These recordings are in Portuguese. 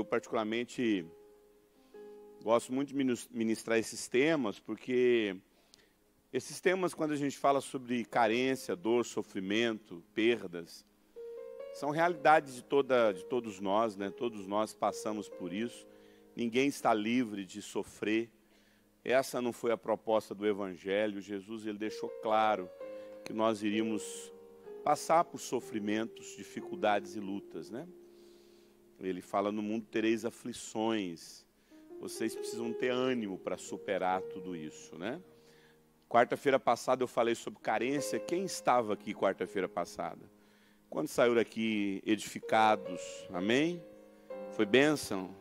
particularmente gosto muito de ministrar esses temas, porque esses temas, quando a gente fala sobre carência, dor, sofrimento, perdas, são realidades de todos nós, né? Todos nós passamos por isso. Ninguém está livre de sofrer. Essa não foi a proposta do Evangelho. Jesus, ele deixou claro que nós iríamos passar por sofrimentos, dificuldades e lutas, né? Ele fala: no mundo tereis aflições. Vocês precisam ter ânimo para superar tudo isso, né? Quarta-feira passada eu falei sobre carência. Quem estava aqui quarta-feira passada? Quando saíram daqui edificados? Amém? Foi bênção?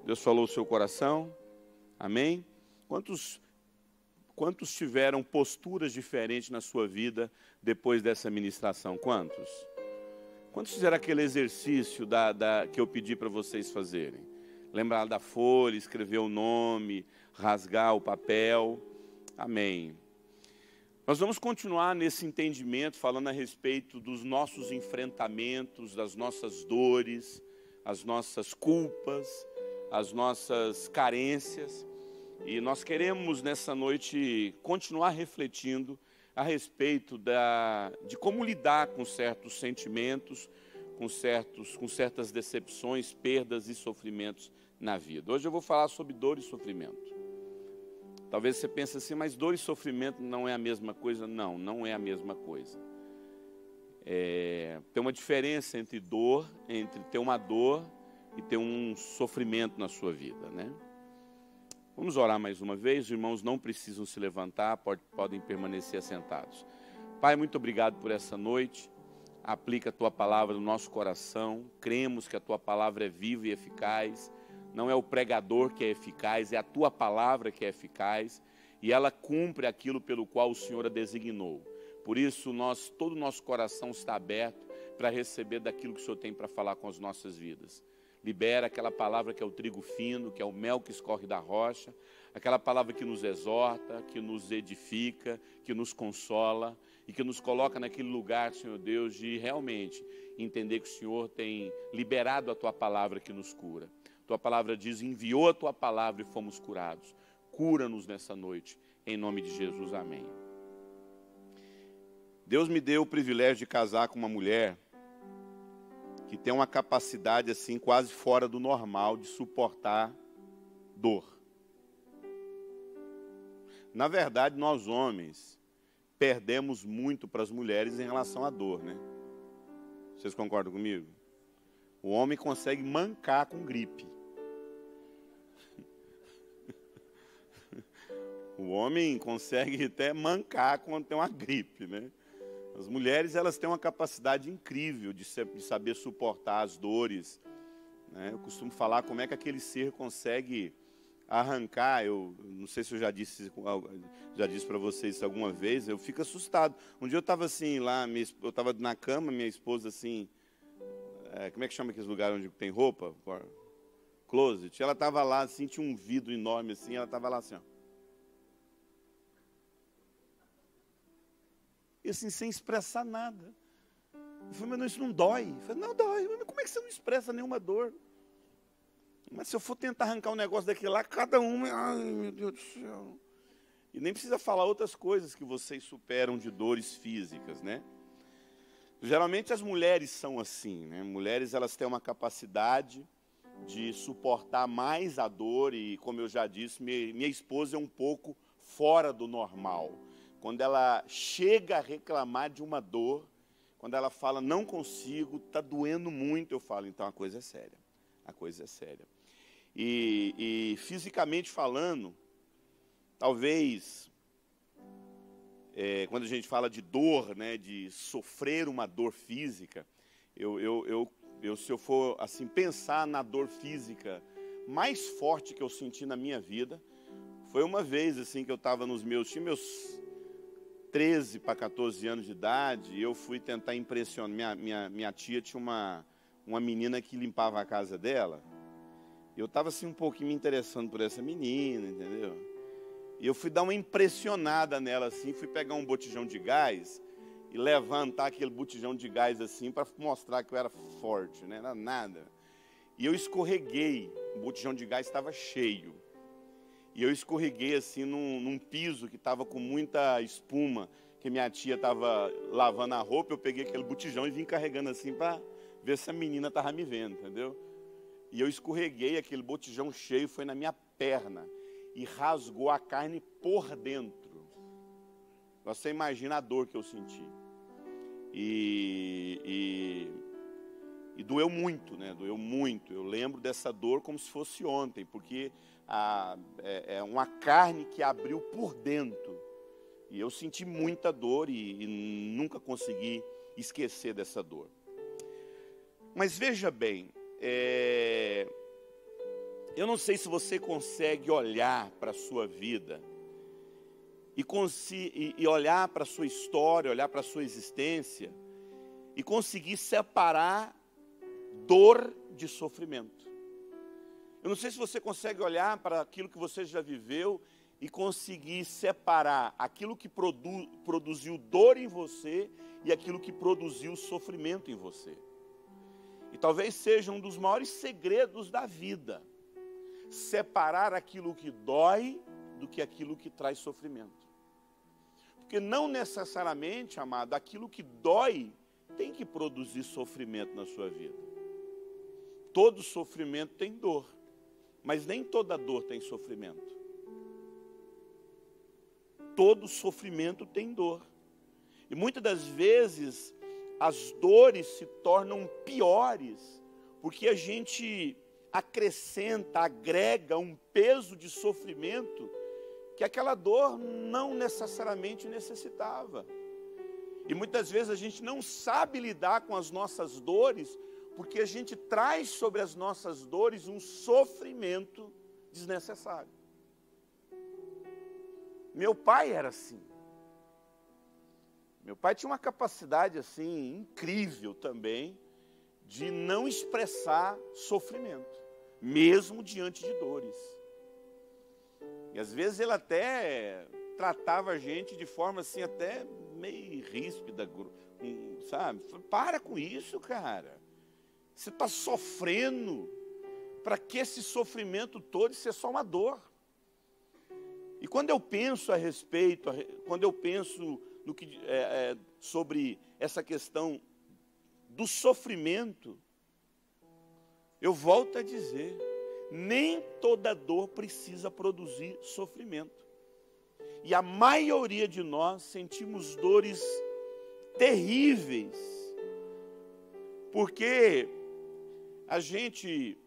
Deus falou o seu coração? Amém? Quantos tiveram posturas diferentes na sua vida depois dessa ministração? Quantos? Quantos fizeram aquele exercício que eu pedi para vocês fazerem? Lembrar da folha, escrever o nome, rasgar o papel. Amém. Nós vamos continuar nesse entendimento, falando a respeito dos nossos enfrentamentos, das nossas dores, as nossas culpas, as nossas carências. E nós queremos, nessa noite, continuar refletindo a respeito de como lidar com certos sentimentos, com certas decepções, perdas e sofrimentos na vida. Hoje eu vou falar sobre dor e sofrimento. Talvez você pense assim, mas dor e sofrimento não é a mesma coisa? Não, não é a mesma coisa. Tem uma diferença entre ter uma dor e ter um sofrimento na sua vida, né? Vamos orar mais uma vez. Os irmãos não precisam se levantar, podem permanecer assentados. Pai, muito obrigado por essa noite. Aplica a Tua palavra no nosso coração. Cremos que a Tua palavra é viva e eficaz. Não é o pregador que é eficaz, é a Tua palavra que é eficaz. E ela cumpre aquilo pelo qual o Senhor a designou. Por isso, todo o nosso coração está aberto para receber daquilo que o Senhor tem para falar com as nossas vidas. Libera aquela palavra que é o trigo fino, que é o mel que escorre da rocha, aquela palavra que nos exorta, que nos edifica, que nos consola e que nos coloca naquele lugar, Senhor Deus, de realmente entender que o Senhor tem liberado a Tua palavra que nos cura. Tua palavra diz: enviou a Tua palavra e fomos curados. Cura-nos nessa noite, em nome de Jesus, amém. Deus me deu o privilégio de casar com uma mulher que tem uma capacidade assim quase fora do normal de suportar dor. Na verdade, nós homens perdemos muito para as mulheres em relação à dor, né? Vocês concordam comigo? O homem consegue mancar com gripe. O homem consegue até mancar quando tem uma gripe, né? As mulheres, elas têm uma capacidade incrível de saber suportar as dores, né? Eu costumo falar como é que aquele ser consegue arrancar. Eu não sei se eu já disse para vocês isso alguma vez, eu fico assustado. Um dia eu estava assim, eu estava na cama, minha esposa assim, como é que chama aqueles lugares onde tem roupa? Closet. Ela estava lá, assim, tinha um vidro enorme assim, ela estava lá assim, ó. E assim, sem expressar nada. Eu falei: mas isso não dói? Eu falei: não dói. Mas como é que você não expressa nenhuma dor? Mas se eu for tentar arrancar um negócio daquele lá, cada um, ai meu Deus do céu. E nem precisa falar outras coisas que vocês superam de dores físicas, né? Geralmente as mulheres são assim, né? Mulheres, elas têm uma capacidade de suportar mais a dor e, como eu já disse, minha esposa é um pouco fora do normal. Quando ela chega a reclamar de uma dor, quando ela fala: não consigo, está doendo muito, eu falo: então a coisa é séria, a coisa é séria. E fisicamente falando, talvez, quando a gente fala de dor, né, de sofrer uma dor física, se eu for assim, pensar na dor física mais forte que eu senti na minha vida, foi uma vez assim, que eu estava tinha meus 13 para 14 anos de idade, e eu fui tentar impressionar. Minha tia tinha uma menina que limpava a casa dela. Eu estava assim um pouquinho me interessando por essa menina, entendeu? E eu fui dar uma impressionada nela assim, fui pegar um botijão de gás e levantar aquele botijão de gás assim para mostrar que eu era forte, né? Não era nada. E eu escorreguei, o botijão de gás estava cheio. E eu escorreguei assim num piso que estava com muita espuma, que minha tia estava lavando a roupa, eu peguei aquele botijão e vim carregando assim para ver se a menina estava me vendo, entendeu? E eu escorreguei, aquele botijão cheio foi na minha perna e rasgou a carne por dentro. Você imagina a dor que eu senti. E doeu muito, né? Doeu muito. Eu lembro dessa dor como se fosse ontem, porque é uma carne que abriu por dentro. E eu senti muita dor e nunca consegui esquecer dessa dor. Mas veja bem, eu não sei se você consegue olhar para a sua vida e olhar para a sua história, olhar para a sua existência e conseguir separar dor de sofrimento. Eu não sei se você consegue olhar para aquilo que você já viveu e conseguir separar aquilo que produziu dor em você e aquilo que produziu sofrimento em você. E talvez seja um dos maiores segredos da vida, separar aquilo que dói do que aquilo que traz sofrimento. Porque não necessariamente, amado, aquilo que dói tem que produzir sofrimento na sua vida. Todo sofrimento tem dor, mas nem toda dor tem sofrimento. Todo sofrimento tem dor. E muitas das vezes as dores se tornam piores, porque a gente acrescenta, agrega um peso de sofrimento que aquela dor não necessariamente necessitava. E muitas vezes a gente não sabe lidar com as nossas dores, porque a gente traz sobre as nossas dores um sofrimento desnecessário. Meu pai era assim. Meu pai tinha uma capacidade assim incrível também de não expressar sofrimento, mesmo diante de dores. E às vezes ele até tratava a gente de forma assim até meio ríspida, sabe? Para com isso, cara. Você está sofrendo. Para que esse sofrimento todo? Isso é só uma dor. E quando eu penso a respeito, quando eu penso no que, sobre essa questão do sofrimento, eu volto a dizer, nem toda dor precisa produzir sofrimento. E a maioria de nós sentimos dores terríveis, porque a gente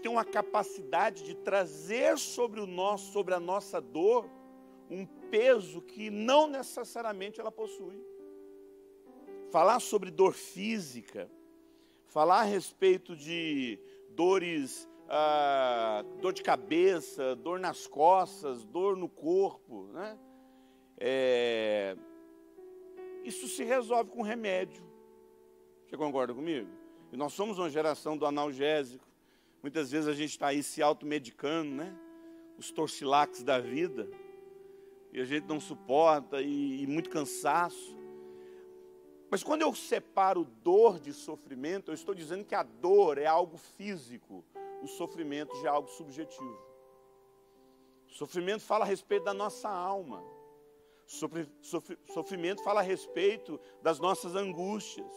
tem uma capacidade de trazer sobre a nossa dor um peso que não necessariamente ela possui. Falar sobre dor física, falar a respeito de dores, dor de cabeça, dor nas costas, dor no corpo, né? Isso se resolve com remédio. Você concorda comigo? E nós somos uma geração do analgésico. Muitas vezes a gente está aí se automedicando, né? Os Torcilax da vida. E a gente não suporta, e muito cansaço. Mas quando eu separo dor de sofrimento, eu estou dizendo que a dor é algo físico, o sofrimento já é algo subjetivo. O sofrimento fala a respeito da nossa alma. Sofrimento fala a respeito das nossas angústias.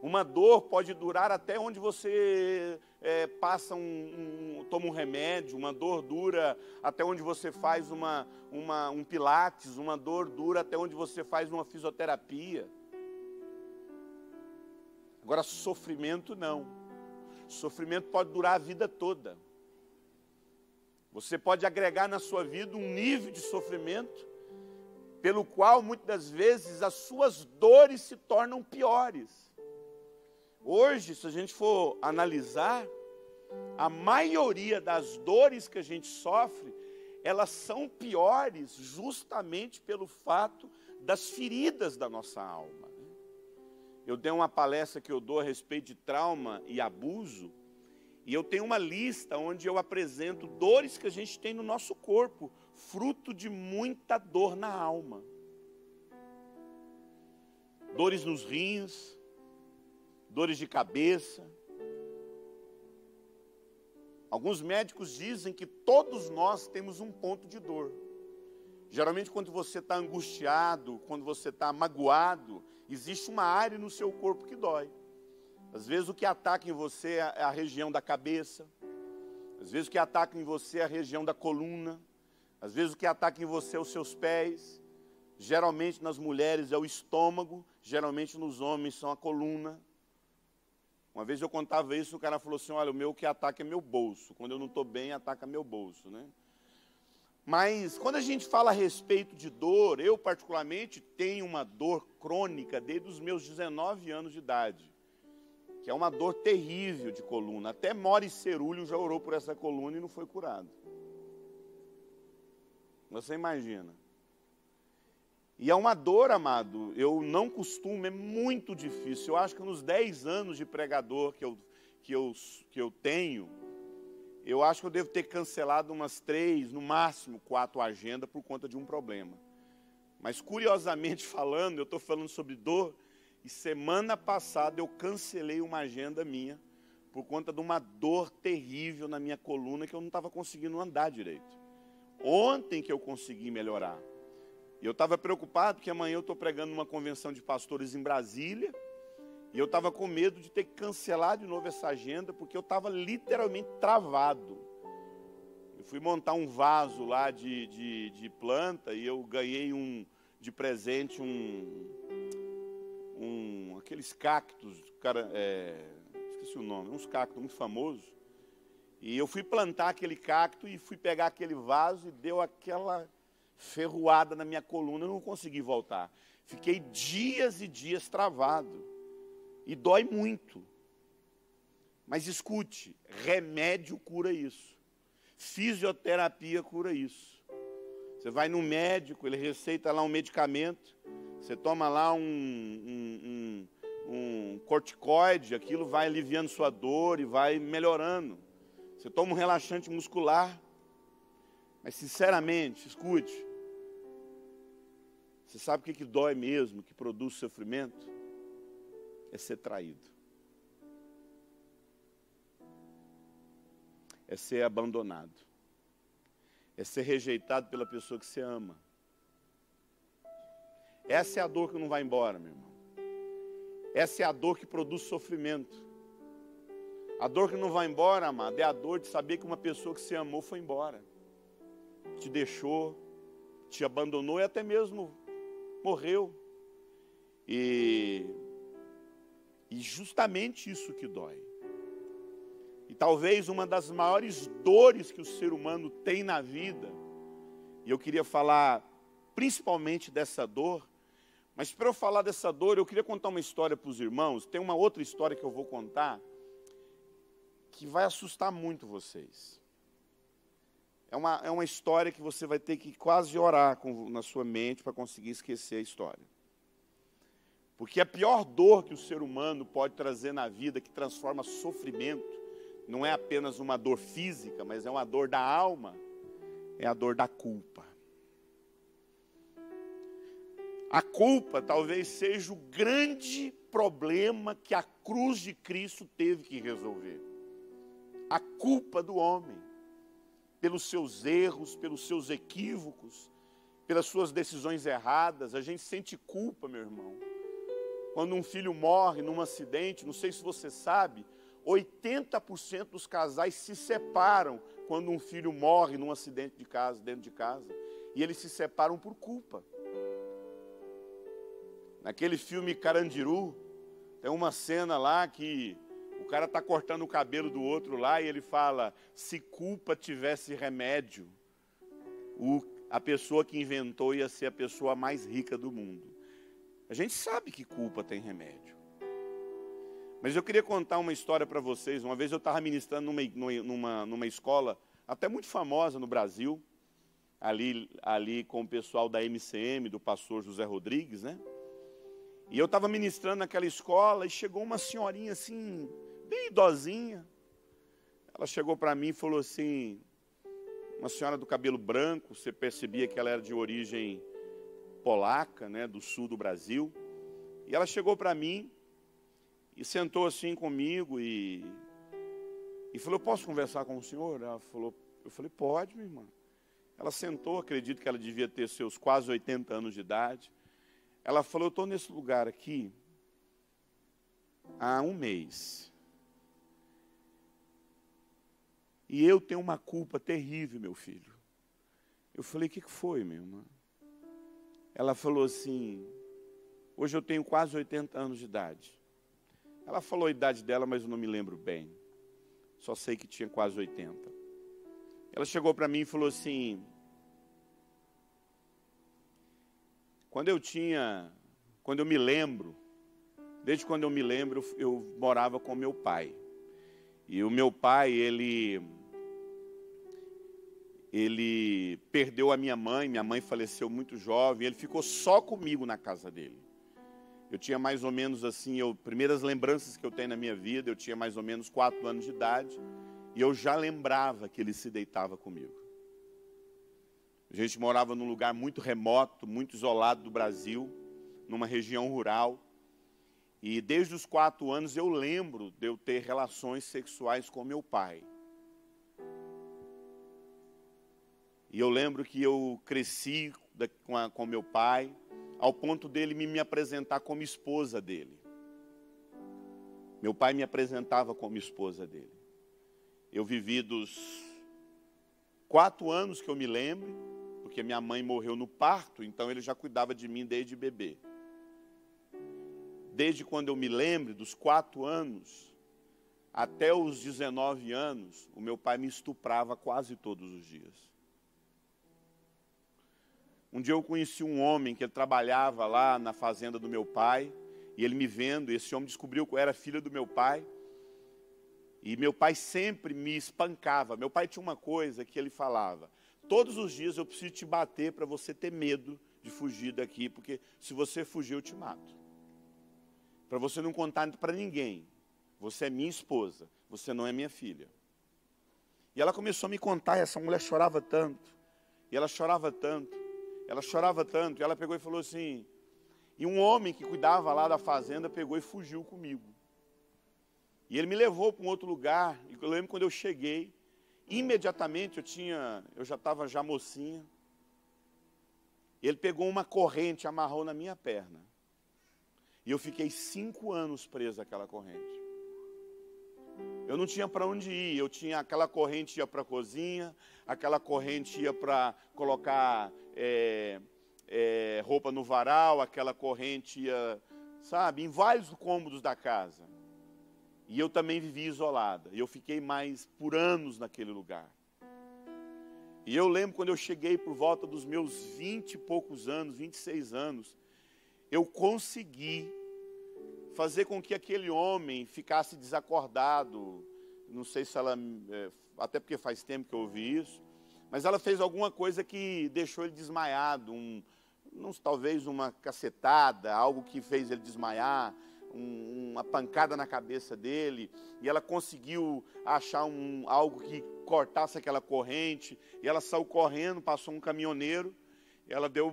Uma dor pode durar até onde você toma um remédio. Uma dor dura até onde você faz um pilates. Uma dor dura até onde você faz uma fisioterapia. Agora, sofrimento não. Sofrimento pode durar a vida toda. Você pode agregar na sua vida um nível de sofrimento pelo qual, muitas das vezes, as suas dores se tornam piores. Hoje, se a gente for analisar, a maioria das dores que a gente sofre, elas são piores justamente pelo fato das feridas da nossa alma. Eu dei uma palestra que eu dou a respeito de trauma e abuso, e eu tenho uma lista onde eu apresento dores que a gente tem no nosso corpo, fruto de muita dor na alma. Dores nos rins, dores de cabeça, Alguns médicos dizem que todos nós temos um ponto de dor. Geralmente quando você está angustiado, quando você está magoado, existe uma área no seu corpo que dói. Às vezes o que ataca em você é a região da cabeça. Às vezes o que ataca em você é a região da coluna. Às vezes o que ataca em você é os seus pés. Geralmente nas mulheres é o estômago. Geralmente nos homens são a coluna. Uma vez eu contava isso, o cara falou assim, olha, o meu que ataca é meu bolso. Quando eu não estou bem, ataca meu bolso, né? Mas quando a gente fala a respeito de dor, eu particularmente tenho uma dor crônica desde os meus 19 anos de idade. Que é uma dor terrível de coluna. Até Mori Cerulho já orou por essa coluna e não foi curado. Você imagina. E é uma dor, amado, eu não costumo, é muito difícil. Eu acho que nos 10 anos de pregador que eu tenho, eu acho que eu devo ter cancelado umas 3, no máximo 4 agendas por conta de um problema. Mas curiosamente falando, eu estou falando sobre dor, e semana passada eu cancelei uma agenda minha por conta de uma dor terrível na minha coluna que eu não estava conseguindo andar direito. Ontem que eu consegui melhorar. E eu estava preocupado porque amanhã eu estou pregando numa convenção de pastores em Brasília. E eu estava com medo de ter que cancelar de novo essa agenda, porque eu estava literalmente travado. Eu fui montar um vaso lá de planta e eu ganhei de presente aqueles cactos, cara, esqueci o nome, uns cactos muito famosos. E eu fui plantar aquele cacto e fui pegar aquele vaso e deu aquela ferroada na minha coluna, eu não consegui voltar. Fiquei dias e dias travado. E dói muito. Mas escute, remédio cura isso. Fisioterapia cura isso. Você vai no médico, ele receita lá um medicamento, você toma lá um corticoide, aquilo vai aliviando sua dor e vai melhorando. Você toma um relaxante muscular. Mas sinceramente, escute, você sabe o que dói mesmo, que produz sofrimento? É ser traído. É ser abandonado. É ser rejeitado pela pessoa que você ama. Essa é a dor que não vai embora, meu irmão. Essa é a dor que produz sofrimento. A dor que não vai embora, amado, é a dor de saber que uma pessoa que você amou foi embora. Te deixou, te abandonou e até mesmo morreu. E justamente isso que dói. E talvez uma das maiores dores que o ser humano tem na vida, e eu queria falar principalmente dessa dor, mas para eu falar dessa dor, eu queria contar uma história para os irmãos. Tem uma outra história que eu vou contar, que vai assustar muito vocês. É uma história que você vai ter que quase orar na sua mente para conseguir esquecer a história. Porque a pior dor que o ser humano pode trazer na vida, que transforma sofrimento, não é apenas uma dor física, mas é uma dor da alma, é a dor da culpa. A culpa talvez seja o grande problema que a cruz de Cristo teve que resolver. A culpa do homem, pelos seus erros, pelos seus equívocos, pelas suas decisões erradas. A gente sente culpa, meu irmão. Quando um filho morre num acidente, não sei se você sabe, 80% dos casais se separam quando um filho morre num acidente de casa, dentro de casa. E eles se separam por culpa. Naquele filme Carandiru, tem uma cena lá que o cara está cortando o cabelo do outro lá e ele fala, se culpa tivesse remédio, a pessoa que inventou ia ser a pessoa mais rica do mundo. A gente sabe que culpa tem remédio. Mas eu queria contar uma história para vocês. Uma vez eu estava ministrando numa escola até muito famosa no Brasil, ali com o pessoal da MCM, do pastor José Rodrigues, né? E eu estava ministrando naquela escola e chegou uma senhorinha assim, bem idosinha. Ela chegou para mim e falou assim, uma senhora do cabelo branco, você percebia que ela era de origem polaca, né, do sul do Brasil. E ela chegou para mim e sentou assim comigo e E falou, posso conversar com o senhor? Ela falou, eu falei, pode, minha irmã. Ela sentou, acredito que ela devia ter seus quase 80 anos de idade. Ela falou, eu estou nesse lugar aqui há um mês. E eu tenho uma culpa terrível, meu filho. Eu falei, o que foi, minha irmã? Ela falou assim, hoje eu tenho quase 80 anos de idade. Ela falou a idade dela, mas eu não me lembro bem. Só sei que tinha quase 80. Ela chegou para mim e falou assim, quando eu me lembro, desde quando eu me lembro, eu morava com meu pai. E o meu pai, ele perdeu a minha mãe faleceu muito jovem, ele ficou só comigo na casa dele. Eu tinha mais ou menos assim, primeiras lembranças que eu tenho na minha vida, eu tinha mais ou menos 4 anos de idade, e eu já lembrava que ele se deitava comigo. A gente morava num lugar muito remoto, muito isolado do Brasil, numa região rural, e desde os 4 anos eu lembro de eu ter relações sexuais com meu pai. E eu lembro que eu cresci com meu pai, ao ponto dele me apresentar como esposa dele. Meu pai me apresentava como esposa dele. Eu vivi dos 4 anos que eu me lembro, porque minha mãe morreu no parto, então ele já cuidava de mim desde bebê. Desde quando eu me lembro, dos 4 anos até os 19 anos, o meu pai me estuprava quase todos os dias. Um dia eu conheci um homem que ele trabalhava lá na fazenda do meu pai, e ele me vendo, esse homem descobriu que eu era filha do meu pai, e meu pai sempre me espancava. Meu pai tinha uma coisa que ele falava, todos os dias eu preciso te bater para você ter medo de fugir daqui, porque se você fugir eu te mato. Para você não contar para ninguém, você é minha esposa, você não é minha filha. E ela começou a me contar, e essa mulher chorava tanto, e ela chorava tanto, e ela pegou e falou assim, e um homem que cuidava lá da fazenda pegou e fugiu comigo. E ele me levou para um outro lugar, e eu lembro quando eu cheguei, imediatamente eu já estava já mocinha, ele pegou uma corrente, amarrou na minha perna, e eu fiquei 5 anos preso àquela corrente. Eu não tinha para onde ir, aquela corrente ia para a cozinha, aquela corrente ia para colocar roupa no varal, aquela corrente ia, sabe, em vários cômodos da casa. E eu também vivi isolada, e eu fiquei mais por anos naquele lugar. E eu lembro quando eu cheguei por volta dos meus 20 e poucos anos, 26 anos, eu consegui fazer com que aquele homem ficasse desacordado. Não sei se ela, até porque faz tempo que eu ouvi isso, mas ela fez alguma coisa que deixou ele desmaiado, talvez uma cacetada, algo que fez ele desmaiar, uma pancada na cabeça dele, e ela conseguiu achar algo que cortasse aquela corrente, e ela saiu correndo, passou um caminhoneiro, ela deu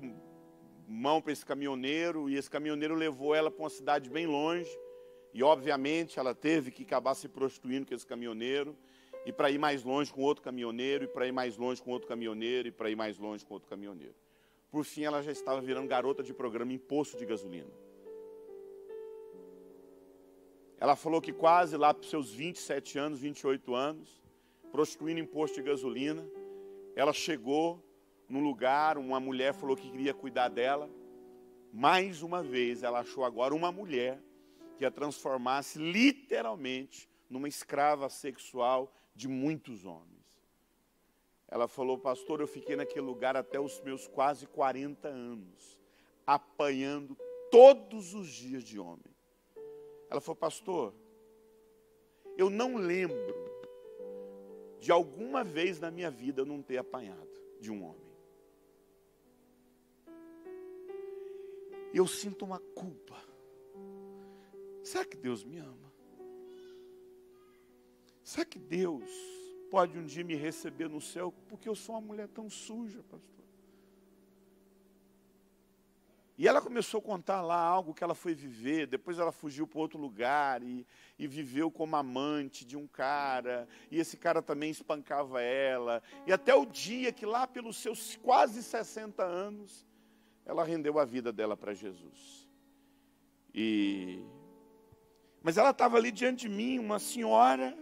mão para esse caminhoneiro, e esse caminhoneiro levou ela para uma cidade bem longe, e obviamente ela teve que acabar se prostituindo com esse caminhoneiro, e para ir mais longe com outro caminhoneiro, e para ir mais longe com outro caminhoneiro, e para ir mais longe com outro caminhoneiro. Por fim, ela já estava virando garota de programa em posto de gasolina. Ela falou que quase lá para os seus 27 anos, 28 anos, prostituindo em posto de gasolina, ela chegou num lugar, uma mulher falou que queria cuidar dela. Mais uma vez, ela achou agora uma mulher que a transformasse literalmente numa escrava sexual de muitos homens. Ela falou, pastor, eu fiquei naquele lugar até os meus quase 40 anos, apanhando todos os dias de homem. Ela falou, pastor, eu não lembro de alguma vez na minha vida eu não ter apanhado de um homem. Eu sinto uma culpa. Será que Deus me ama? Será que Deus pode um dia me receber no céu porque eu sou uma mulher tão suja, pastor? E ela começou a contar lá algo que ela foi viver, depois ela fugiu para outro lugar e viveu como amante de um cara, e esse cara também espancava ela, e até o dia que lá pelos seus quase 60 anos, ela rendeu a vida dela para Jesus. Mas ela estava ali diante de mim, uma senhora,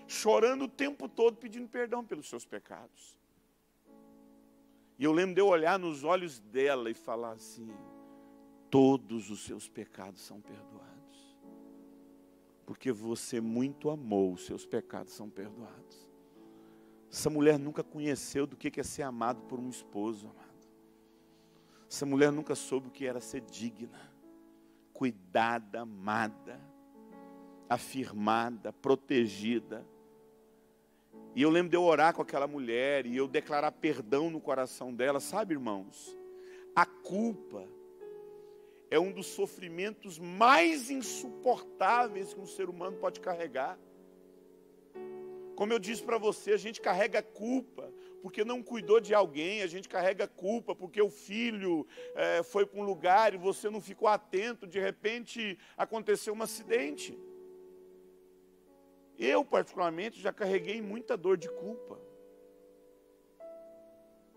chorando o tempo todo, pedindo perdão pelos seus pecados. E eu lembro de eu olhar nos olhos dela e falar assim: todos os seus pecados são perdoados. Porque você muito amou, os seus pecados são perdoados. Essa mulher nunca conheceu do que é ser amado por um esposo, amado. Essa mulher nunca soube o que era ser digna, cuidada, amada, afirmada, protegida. E eu lembro de eu orar com aquela mulher e eu declarar perdão no coração dela. Sabe, irmãos, a culpa é um dos sofrimentos mais insuportáveis que um ser humano pode carregar. Como eu disse para você, a gente carrega culpa porque não cuidou de alguém, a gente carrega culpa porque o filho foi para um lugar e você não ficou atento, de repente aconteceu um acidente. Eu, particularmente, já carreguei muita dor de culpa.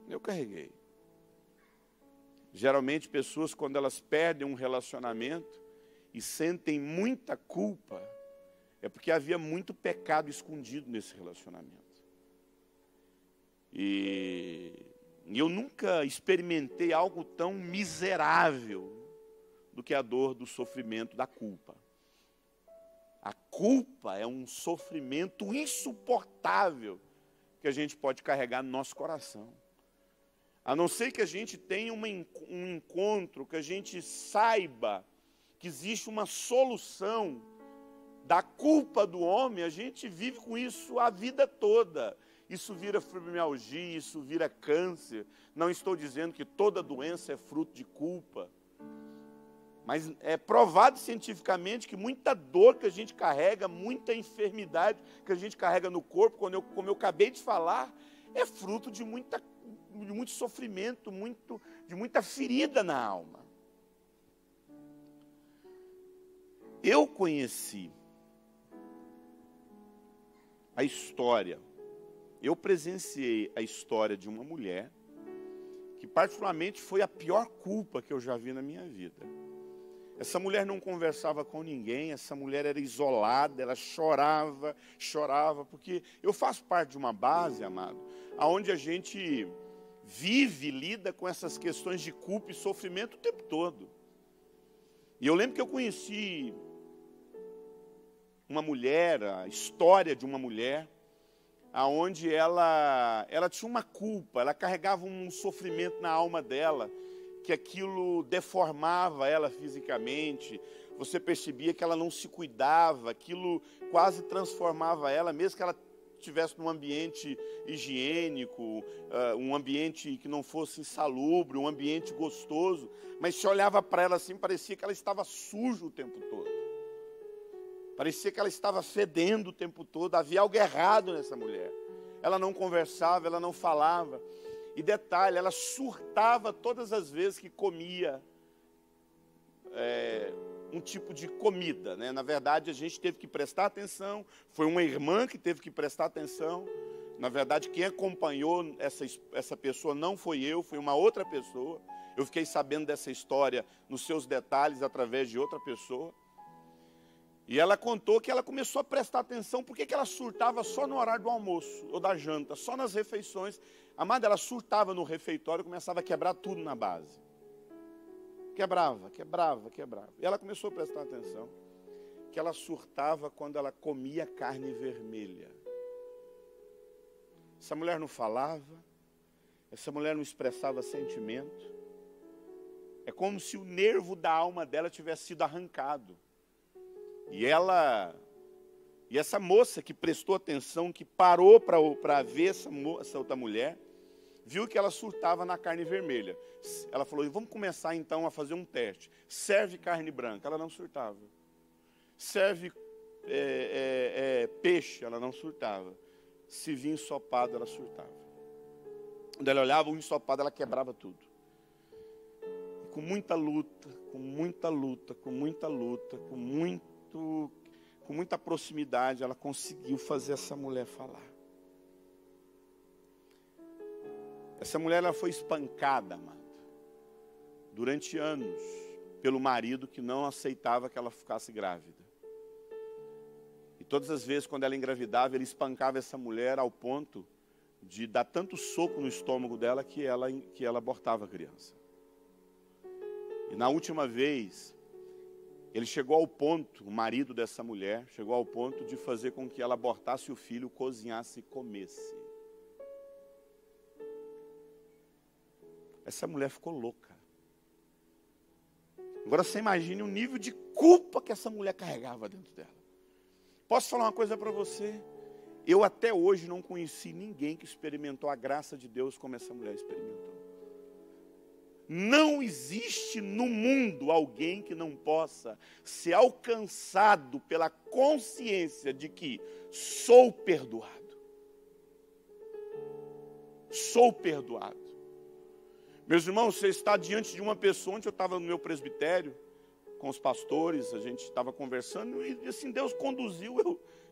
Eu carreguei. Geralmente, pessoas, quando elas perdem um relacionamento e sentem muita culpa, é porque havia muito pecado escondido nesse relacionamento. E eu nunca experimentei algo tão miserável do que a dor do sofrimento da culpa. A culpa é um sofrimento insuportável que a gente pode carregar no nosso coração. A não ser que a gente tenha um encontro, que a gente saiba que existe uma solução da culpa do homem, a gente vive com isso a vida toda. Isso vira fibromialgia, isso vira câncer. Não estou dizendo que toda doença é fruto de culpa. Mas é provado cientificamente que muita dor que a gente carrega, muita enfermidade que a gente carrega no corpo, como eu acabei de falar, é fruto de muito sofrimento, de muita ferida na alma. Eu conheci a história, eu presenciei a história de uma mulher que particularmente foi a pior culpa que eu já vi na minha vida. Essa mulher não conversava com ninguém, essa mulher era isolada, ela chorava, porque eu faço parte de uma base, amado, onde a gente vive, lida com essas questões de culpa e sofrimento o tempo todo. E eu lembro que eu conheci uma mulher, a história de uma mulher, onde ela tinha uma culpa, ela carregava um sofrimento na alma dela, que aquilo deformava ela fisicamente, você percebia que ela não se cuidava, aquilo quase transformava ela, mesmo que ela estivesse num ambiente higiênico, um ambiente que não fosse insalubre, um ambiente gostoso, mas se olhava para ela assim, parecia que ela estava suja o tempo todo, parecia que ela estava fedendo o tempo todo, havia algo errado nessa mulher, ela não conversava, ela não falava. E detalhe, ela surtava todas as vezes que comia um tipo de comida, né? Na verdade, a gente teve que prestar atenção, foi uma irmã que teve que prestar atenção. Na verdade, quem acompanhou essa pessoa não foi eu, foi uma outra pessoa. Eu fiquei sabendo dessa história nos seus detalhes através de outra pessoa. E ela contou que ela começou a prestar atenção, porque ela surtava só no horário do almoço ou da janta, só nas refeições. Amada, ela surtava no refeitório e começava a quebrar tudo na base. Quebrava. E ela começou a prestar atenção que ela surtava quando ela comia carne vermelha. Essa mulher não falava, essa mulher não expressava sentimento. É como se o nervo da alma dela tivesse sido arrancado. E essa moça que prestou atenção, que parou para ver essa outra mulher, viu que ela surtava na carne vermelha. Ela falou: vamos começar então a fazer um teste. Serve carne branca, ela não surtava. Serve peixe, ela não surtava. Se vinha ensopado, ela surtava. Quando ela olhava o ensopado, ela quebrava tudo. com muita luta, com muita luta, com muita luta, com muita proximidade, ela conseguiu fazer essa mulher falar. Essa mulher, ela foi espancada, amado, durante anos, pelo marido que não aceitava que ela ficasse grávida. E todas as vezes, quando ela engravidava, ele espancava essa mulher ao ponto de dar tanto soco no estômago dela que ela abortava a criança. E na última vez, ele chegou ao ponto, o marido dessa mulher, chegou ao ponto de fazer com que ela abortasse o filho, cozinhasse e comesse. Essa mulher ficou louca. Agora você imagine o nível de culpa que essa mulher carregava dentro dela. Posso falar uma coisa para você? Eu até hoje não conheci ninguém que experimentou a graça de Deus como essa mulher experimentou. Não existe no mundo alguém que não possa ser alcançado pela consciência de que sou perdoado. Sou perdoado. Meus irmãos, você está diante de uma pessoa. Onde eu estava no meu presbitério, com os pastores, a gente estava conversando, e assim Deus conduziu,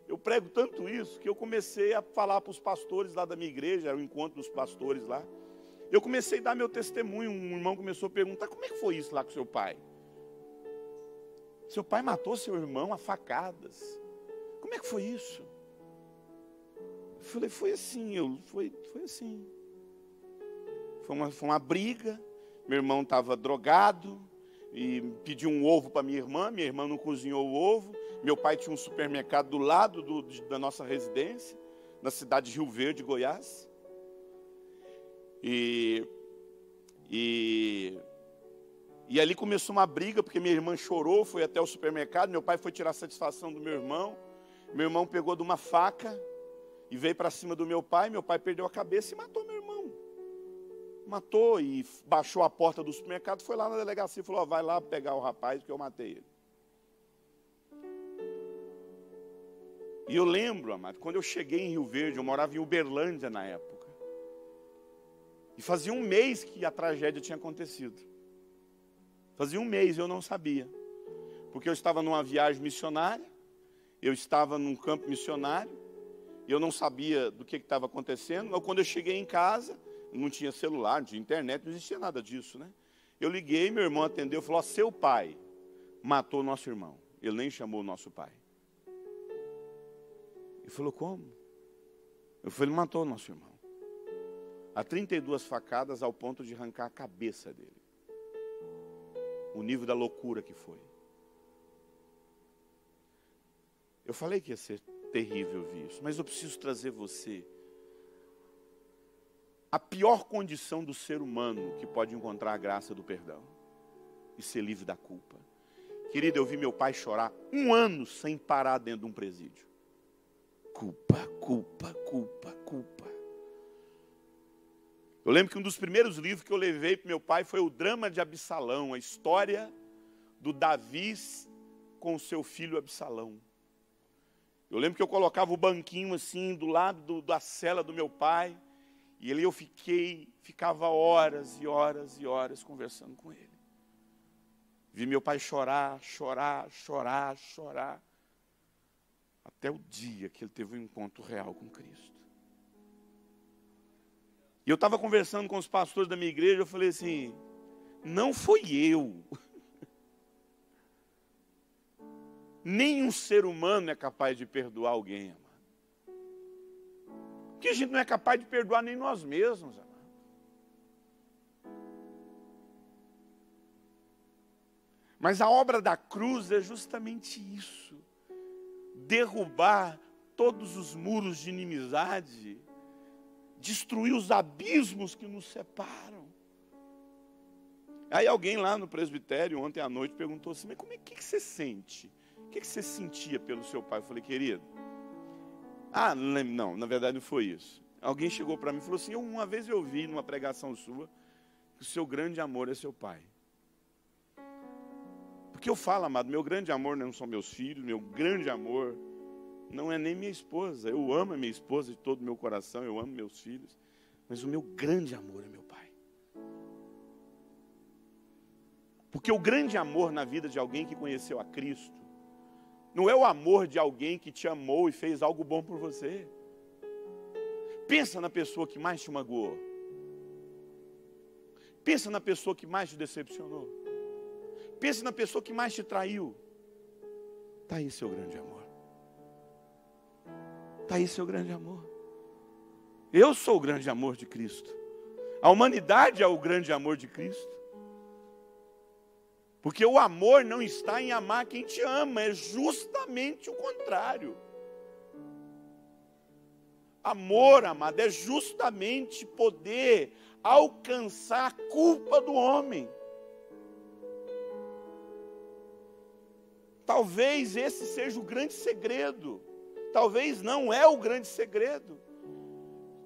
eu prego tanto isso, que eu comecei a falar para os pastores lá da minha igreja, era o encontro dos pastores lá. Eu comecei a dar meu testemunho, um irmão começou a perguntar, como é que foi isso lá com seu pai? Seu pai matou seu irmão a facadas. Como é que foi isso? Eu falei, foi assim, foi assim. Foi uma briga, meu irmão estava drogado, e pediu um ovo para minha irmã não cozinhou o ovo, meu pai tinha um supermercado do lado da nossa residência, na cidade de Rio Verde, Goiás, e ali começou uma briga, porque minha irmã chorou, foi até o supermercado, meu pai foi tirar satisfação do meu irmão pegou de uma faca, e veio para cima do meu pai perdeu a cabeça e matou meu irmão. Matou e baixou a porta do supermercado, foi lá na delegacia e falou, vai lá pegar o rapaz que eu matei ele. E eu lembro, amado, quando eu cheguei em Rio Verde, eu morava em Uberlândia na época. E fazia um mês que a tragédia tinha acontecido. Fazia um mês, eu não sabia. Porque eu estava numa viagem missionária, eu estava num campo missionário, e eu não sabia do que estava acontecendo. Mas quando eu cheguei em casa, não tinha celular, não tinha internet, não existia nada disso, né? Eu liguei, meu irmão atendeu, falou, seu pai matou o nosso irmão. Ele nem chamou o nosso pai. Ele falou, como? Eu falei, ele matou o nosso irmão. A 32 facadas ao ponto de arrancar a cabeça dele. O nível da loucura que foi. Eu falei que ia ser terrível ouvir isso, mas eu preciso trazer você a pior condição do ser humano que pode encontrar a graça do perdão e ser livre da culpa. Querido, eu vi meu pai chorar 1 ano sem parar dentro de um presídio. Culpa, culpa, culpa, culpa. Eu lembro que um dos primeiros livros que eu levei para meu pai foi o Drama de Absalão, a história do Davi com o seu filho Absalão. Eu lembro que eu colocava o banquinho assim do lado da cela do meu pai, e ali eu ficava horas e horas e horas conversando com ele. Vi meu pai chorar, até o dia que ele teve um encontro real com Cristo. E eu estava conversando com os pastores da minha igreja, eu falei assim, não foi eu. Nenhum ser humano é capaz de perdoar alguém, amado. Porque a gente não é capaz de perdoar nem nós mesmos, amado. Mas a obra da cruz é justamente isso. Derrubar todos os muros de inimizade, destruir os abismos que nos separam. Aí alguém lá no presbitério, ontem à noite, perguntou assim, mas como é que você sente? O que você sentia pelo seu pai? Eu falei, querido, não, na verdade não foi isso. Alguém chegou para mim e falou assim, uma vez eu vi numa pregação sua, que o seu grande amor é seu pai. Porque eu falo, amado, meu grande amor não são meus filhos, meu grande amor não é nem minha esposa. Eu amo a minha esposa de todo o meu coração, eu amo meus filhos, mas o meu grande amor é meu pai. Porque o grande amor na vida de alguém que conheceu a Cristo não é o amor de alguém que te amou e fez algo bom por você. Pensa na pessoa que mais te magoou. Pensa na pessoa que mais te decepcionou. Pensa na pessoa que mais te traiu. Está aí seu grande amor. Está aí seu grande amor. Eu sou o grande amor de Cristo. A humanidade é o grande amor de Cristo. Porque o amor não está em amar quem te ama, é justamente o contrário. Amor, amado, é justamente poder alcançar a culpa do homem. Talvez esse seja o grande segredo. Talvez não é o grande segredo.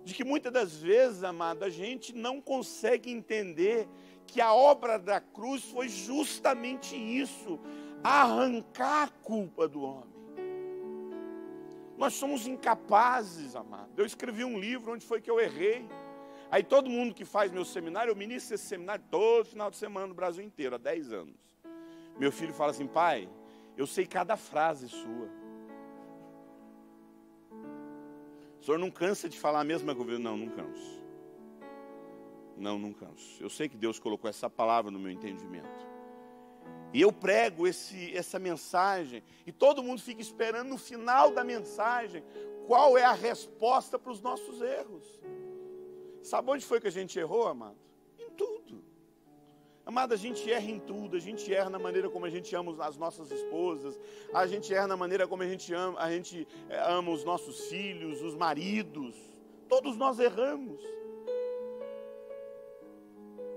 De que muitas das vezes, amado, a gente não consegue entender que a obra da cruz foi justamente isso, arrancar a culpa do homem. Nós somos incapazes, amado. Eu escrevi um livro onde foi que eu errei. Aí todo mundo que faz meu seminário, eu ministro esse seminário todo final de semana no Brasil inteiro, há 10 anos. Meu filho fala assim: pai, eu sei cada frase sua. O senhor não cansa de falar a mesma coisa? Não, não canso. Não canso. Eu sei que Deus colocou essa palavra no meu entendimento. E eu prego essa mensagem, e todo mundo fica esperando no final da mensagem qual é a resposta para os nossos erros. Sabe onde foi que a gente errou, amado? Em tudo. Amado, a gente erra em tudo. A gente erra na maneira como a gente ama as nossas esposas. A gente erra na maneira como a gente ama os nossos filhos, os maridos. Todos nós erramos.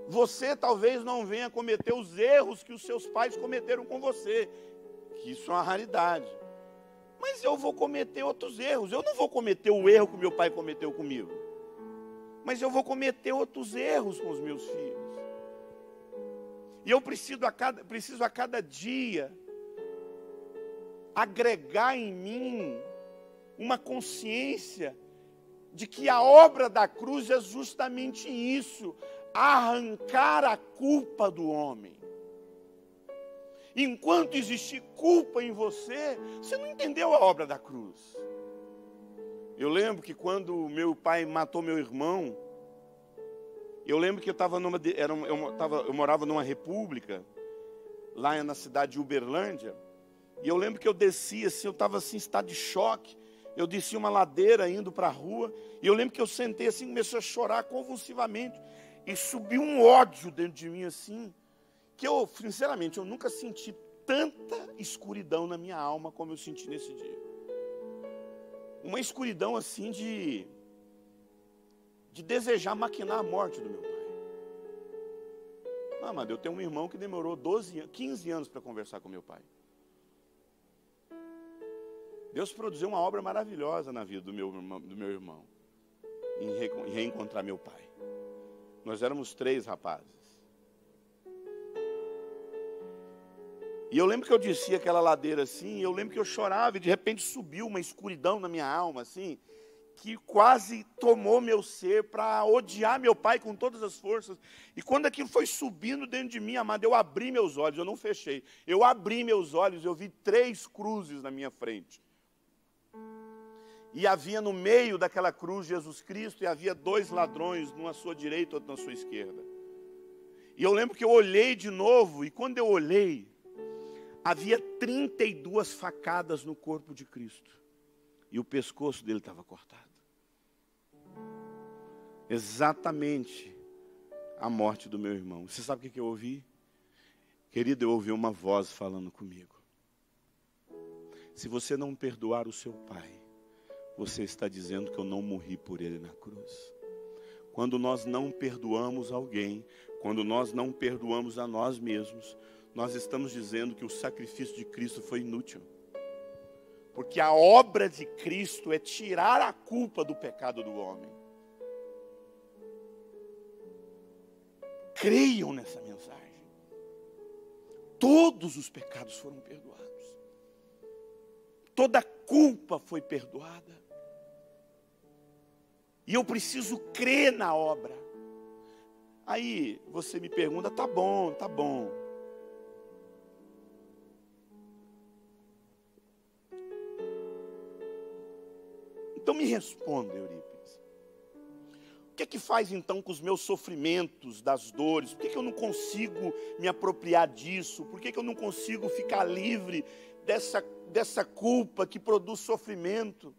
Você talvez não venha cometer os erros que os seus pais cometeram com você, que isso é uma raridade. Mas eu vou cometer outros erros. Eu não vou cometer o erro que meu pai cometeu comigo, mas eu vou cometer outros erros com os meus filhos. E eu preciso a cada dia agregar em mim uma consciência de que a obra da cruz é justamente isso, arrancar a culpa do homem. Enquanto existir culpa em você, você não entendeu a obra da cruz. Eu lembro que quando meu pai matou meu irmão, eu lembro que eu morava numa república, lá na cidade de Uberlândia, e eu lembro que eu descia assim, eu estava assim, em estado de choque. Eu desci uma ladeira indo para a rua, e eu lembro que eu sentei assim, comecei a chorar convulsivamente, e subiu um ódio dentro de mim assim, que eu, sinceramente, eu nunca senti tanta escuridão na minha alma como eu senti nesse dia. Uma escuridão assim de desejar maquinar a morte do meu pai. Ah, mas eu tenho um irmão que demorou 15 anos para conversar com meu pai. Deus produziu uma obra maravilhosa na vida do meu irmão, em reencontrar meu pai. Nós éramos 3 rapazes. E eu lembro que eu descia aquela ladeira assim, e eu lembro que eu chorava, e de repente subiu uma escuridão na minha alma, assim, que quase tomou meu ser para odiar meu pai com todas as forças. E quando aquilo foi subindo dentro de mim, amado, eu abri meus olhos, eu não fechei. Eu abri meus olhos, eu vi 3 cruzes na minha frente. E havia no meio daquela cruz Jesus Cristo, e havia 2 ladrões, um à sua direita e outro na sua esquerda. E eu lembro que eu olhei de novo, e quando eu olhei, havia 32 facadas no corpo de Cristo. E o pescoço dele estava cortado. Exatamente a morte do meu irmão. Você sabe o que eu ouvi? Querido, eu ouvi uma voz falando comigo. Se você não perdoar o seu pai, você está dizendo que eu não morri por ele na cruz. Quando nós não perdoamos alguém, quando nós não perdoamos a nós mesmos, nós estamos dizendo que o sacrifício de Cristo foi inútil. Porque a obra de Cristo é tirar a culpa do pecado do homem. Creiam nessa mensagem. Todos os pecados foram perdoados. Toda culpa foi perdoada. E eu preciso crer na obra. Aí você me pergunta, tá bom. Então me responda, Eurípides. O que é que faz então com os meus sofrimentos, das dores? Por que eu não consigo me apropriar disso? Por que eu não consigo ficar livre dessa culpa que produz sofrimento?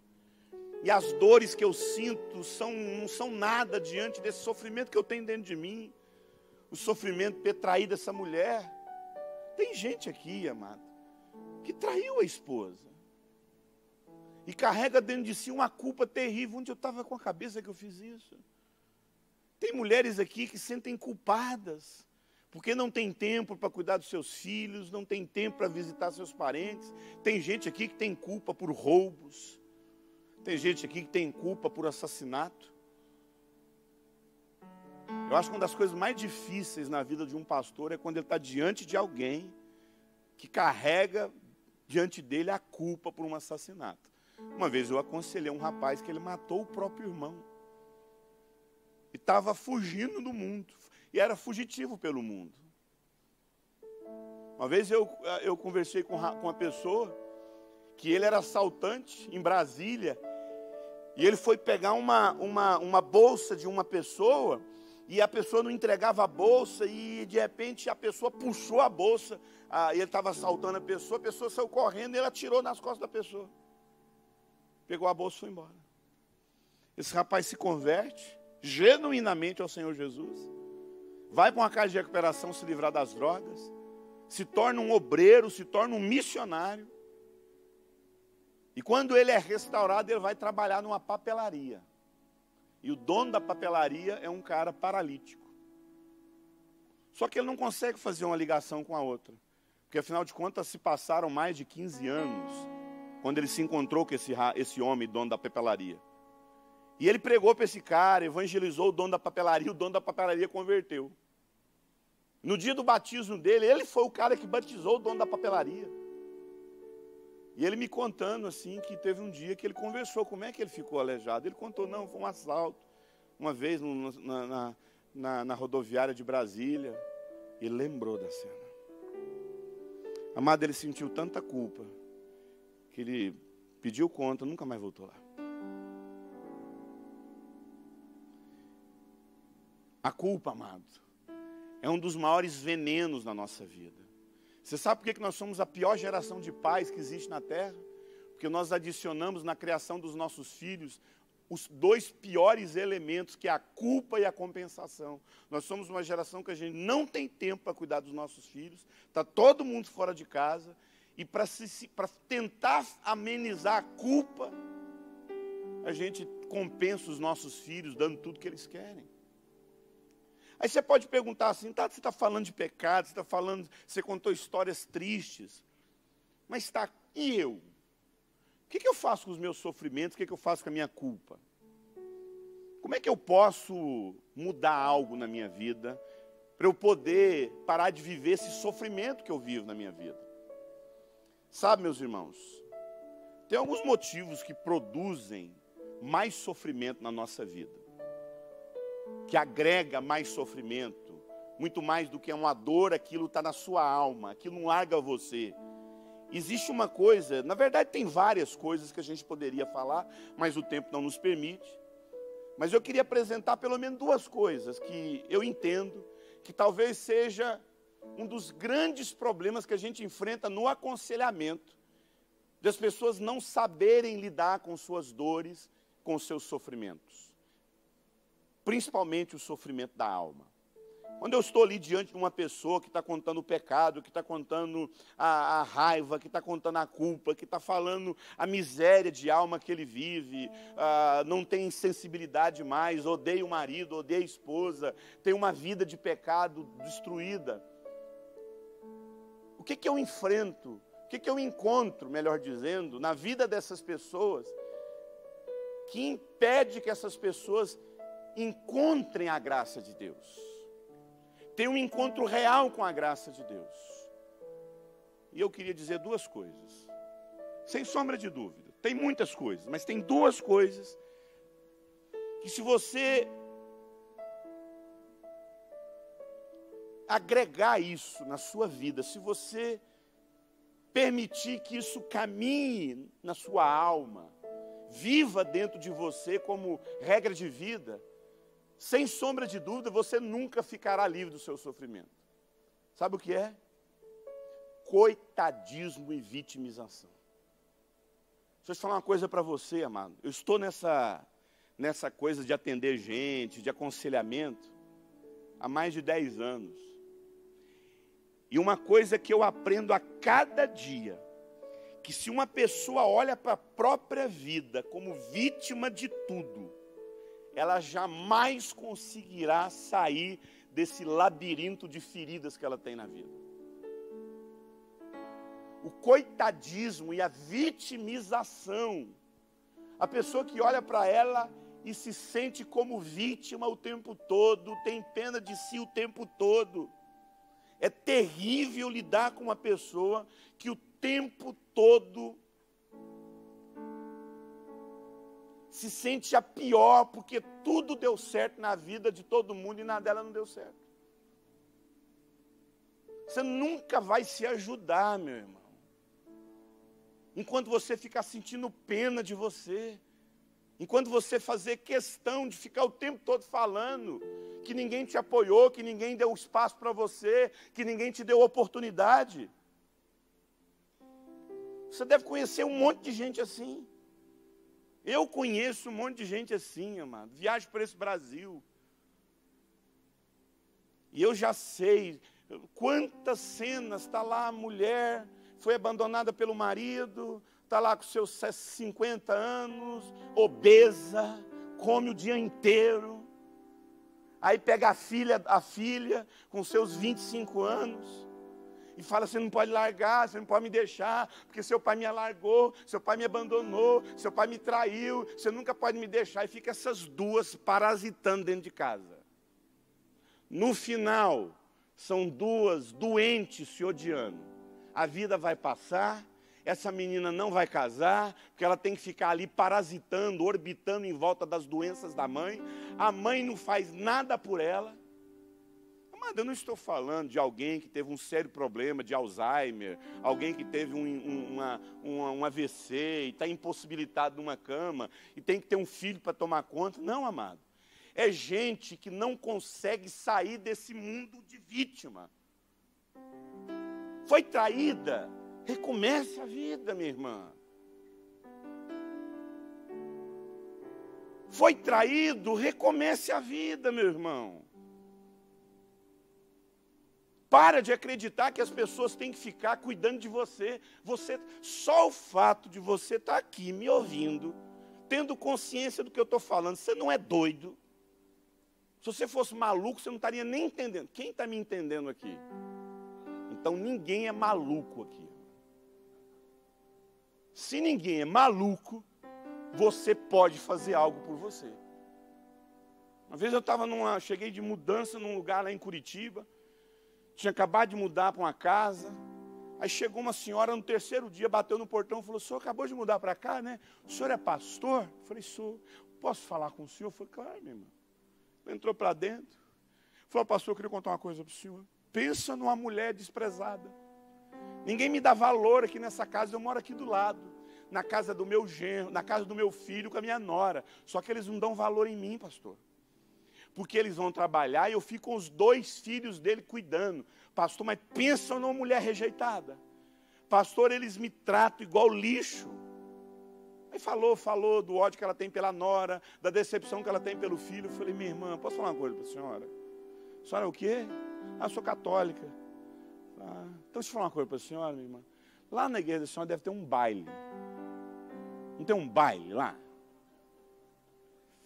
E as dores que eu sinto não são nada diante desse sofrimento que eu tenho dentro de mim. O sofrimento de ter traído essa mulher. Tem gente aqui, amado, que traiu a esposa. E carrega dentro de si uma culpa terrível. Onde eu estava com a cabeça que eu fiz isso? Tem mulheres aqui que se sentem culpadas, porque não tem tempo para cuidar dos seus filhos, não tem tempo para visitar seus parentes. Tem gente aqui que tem culpa por roubos. Tem gente aqui que tem culpa por assassinato. Eu acho que uma das coisas mais difíceis na vida de um pastor é quando ele está diante de alguém que carrega diante dele a culpa por um assassinato. Uma vez eu aconselhei um rapaz que ele matou o próprio irmão. E estava fugindo do mundo. E era fugitivo pelo mundo. Uma vez eu conversei com uma pessoa que ele era assaltante em Brasília. E ele foi pegar uma bolsa de uma pessoa, e a pessoa não entregava a bolsa, e de repente a pessoa puxou a bolsa, e ele estava assaltando a pessoa saiu correndo e ele atirou nas costas da pessoa. Pegou a bolsa e foi embora. Esse rapaz se converte genuinamente ao Senhor Jesus, vai para uma casa de recuperação se livrar das drogas, se torna um obreiro, se torna um missionário. E quando ele é restaurado, ele vai trabalhar numa papelaria. E o dono da papelaria é um cara paralítico. Só que ele não consegue fazer uma ligação com a outra. Porque afinal de contas se passaram mais de 15 anos quando ele se encontrou com esse homem, dono da papelaria. E ele pregou para esse cara, evangelizou o dono da papelaria converteu. No dia do batismo dele, ele foi o cara que batizou o dono da papelaria. E ele me contando assim, que teve um dia que ele conversou, como é que ele ficou aleijado. Ele contou, não, foi um assalto, uma vez na rodoviária de Brasília. Ele lembrou da cena. Amado, ele sentiu tanta culpa, que ele pediu conta, nunca mais voltou lá. A culpa, amado, é um dos maiores venenos na nossa vida. Você sabe por que nós somos a pior geração de pais que existe na terra? Porque nós adicionamos na criação dos nossos filhos os dois piores elementos, que é a culpa e a compensação. Nós somos uma geração que a gente não tem tempo para cuidar dos nossos filhos, está todo mundo fora de casa, e para tentar amenizar a culpa, a gente compensa os nossos filhos, dando tudo que eles querem. Aí você pode perguntar assim, tá, você está falando de pecado, você contou histórias tristes, mas tá, e eu? O que eu faço com os meus sofrimentos? O que eu faço com a minha culpa? Como é que eu posso mudar algo na minha vida, para eu poder parar de viver esse sofrimento que eu vivo na minha vida? Sabe, meus irmãos, tem alguns motivos que produzem mais sofrimento na nossa vida, que agrega mais sofrimento, muito mais do que uma dor, aquilo está na sua alma, aquilo não larga você. Existe uma coisa, na verdade tem várias coisas que a gente poderia falar, mas o tempo não nos permite. Mas eu queria apresentar pelo menos duas coisas que eu entendo que talvez seja um dos grandes problemas que a gente enfrenta no aconselhamento, das pessoas não saberem lidar com suas dores, com seus sofrimentos. Principalmente o sofrimento da alma. Quando eu estou ali diante de uma pessoa que está contando o pecado, que está contando a raiva, que está contando a culpa, que está falando a miséria de alma que ele vive, não tem sensibilidade mais, odeia o marido, odeia a esposa, tem uma vida de pecado destruída. O que eu enfrento, o que eu encontro, melhor dizendo, na vida dessas pessoas, que impede que essas pessoas encontrem a graça de Deus, tenham um encontro real com a graça de Deus? E eu queria dizer duas coisas, sem sombra de dúvida. Tem muitas coisas, mas tem duas coisas que, se você agregar isso na sua vida, se você permitir que isso caminhe na sua alma, viva dentro de você como regra de vida, sem sombra de dúvida, você nunca ficará livre do seu sofrimento. Sabe o que é? Coitadismo e vitimização. Deixa eu falar uma coisa para você, amado. Eu estou nessa coisa de atender gente, de aconselhamento, há mais de 10 anos. E uma coisa que eu aprendo a cada dia, que se uma pessoa olha para a própria vida como vítima de tudo, ela jamais conseguirá sair desse labirinto de feridas que ela tem na vida. O coitadismo e a vitimização, a pessoa que olha para ela e se sente como vítima o tempo todo, tem pena de si o tempo todo. É terrível lidar com uma pessoa que o tempo todo se sente a pior, porque tudo deu certo na vida de todo mundo e na dela não deu certo. Você nunca vai se ajudar, meu irmão, enquanto você ficar sentindo pena de você, enquanto você fazer questão de ficar o tempo todo falando que ninguém te apoiou, que ninguém deu espaço para você, que ninguém te deu oportunidade. Você deve conhecer um monte de gente assim. Eu conheço um monte de gente assim, amado. Viajo por esse Brasil. E eu já sei quantas cenas, está lá a mulher, foi abandonada pelo marido, está lá com seus 50 anos, obesa, come o dia inteiro. Aí pega a filha com seus 25 anos e fala, você não pode largar, você não pode me deixar, porque seu pai me largou, seu pai me abandonou, seu pai me traiu, você nunca pode me deixar. E fica essas duas parasitando dentro de casa. No final, são duas doentes se odiando. A vida vai passar, essa menina não vai casar, porque ela tem que ficar ali parasitando, orbitando em volta das doenças da mãe. A mãe não faz nada por ela. Mas eu não estou falando de alguém que teve um sério problema de Alzheimer, alguém que teve um AVC e está impossibilitado numa cama e tem que ter um filho para tomar conta. Não, amado. É gente que não consegue sair desse mundo de vítima. Foi traída, recomece a vida, minha irmã. Foi traído, recomece a vida, meu irmão. Para de acreditar que as pessoas têm que ficar cuidando de você. Só o fato de você estar aqui me ouvindo, tendo consciência do que eu estou falando, você não é doido. Se você fosse maluco, você não estaria nem entendendo. Quem está me entendendo aqui? Então ninguém é maluco aqui. Se ninguém é maluco, você pode fazer algo por você. Uma vez eu cheguei de mudança num lugar lá em Curitiba, tinha acabado de mudar para uma casa, aí chegou uma senhora no terceiro dia, bateu no portão e falou, o senhor acabou de mudar para cá, né? O senhor é pastor? Eu falei, sou. Posso falar com o senhor? Eu falei, claro, minha irmã. Entrou para dentro, falou, pastor, eu queria contar uma coisa para o senhor. Pensa numa mulher desprezada. Ninguém me dá valor aqui nessa casa, eu moro aqui do lado, na casa do meu genro, na casa do meu filho com a minha nora. Só que eles não dão valor em mim, pastor. Porque eles vão trabalhar e eu fico com os 2 filhos dele cuidando. Pastor, mas pensa numa mulher rejeitada. Pastor, eles me tratam igual lixo. Aí falou do ódio que ela tem pela nora, da decepção que ela tem pelo filho. Eu falei, minha irmã, posso falar uma coisa para a senhora? A senhora é o quê? Ah, eu sou católica. Ah, então deixa eu falar uma coisa para a senhora, minha irmã. Lá na igreja da senhora deve ter um baile. Não tem um baile lá?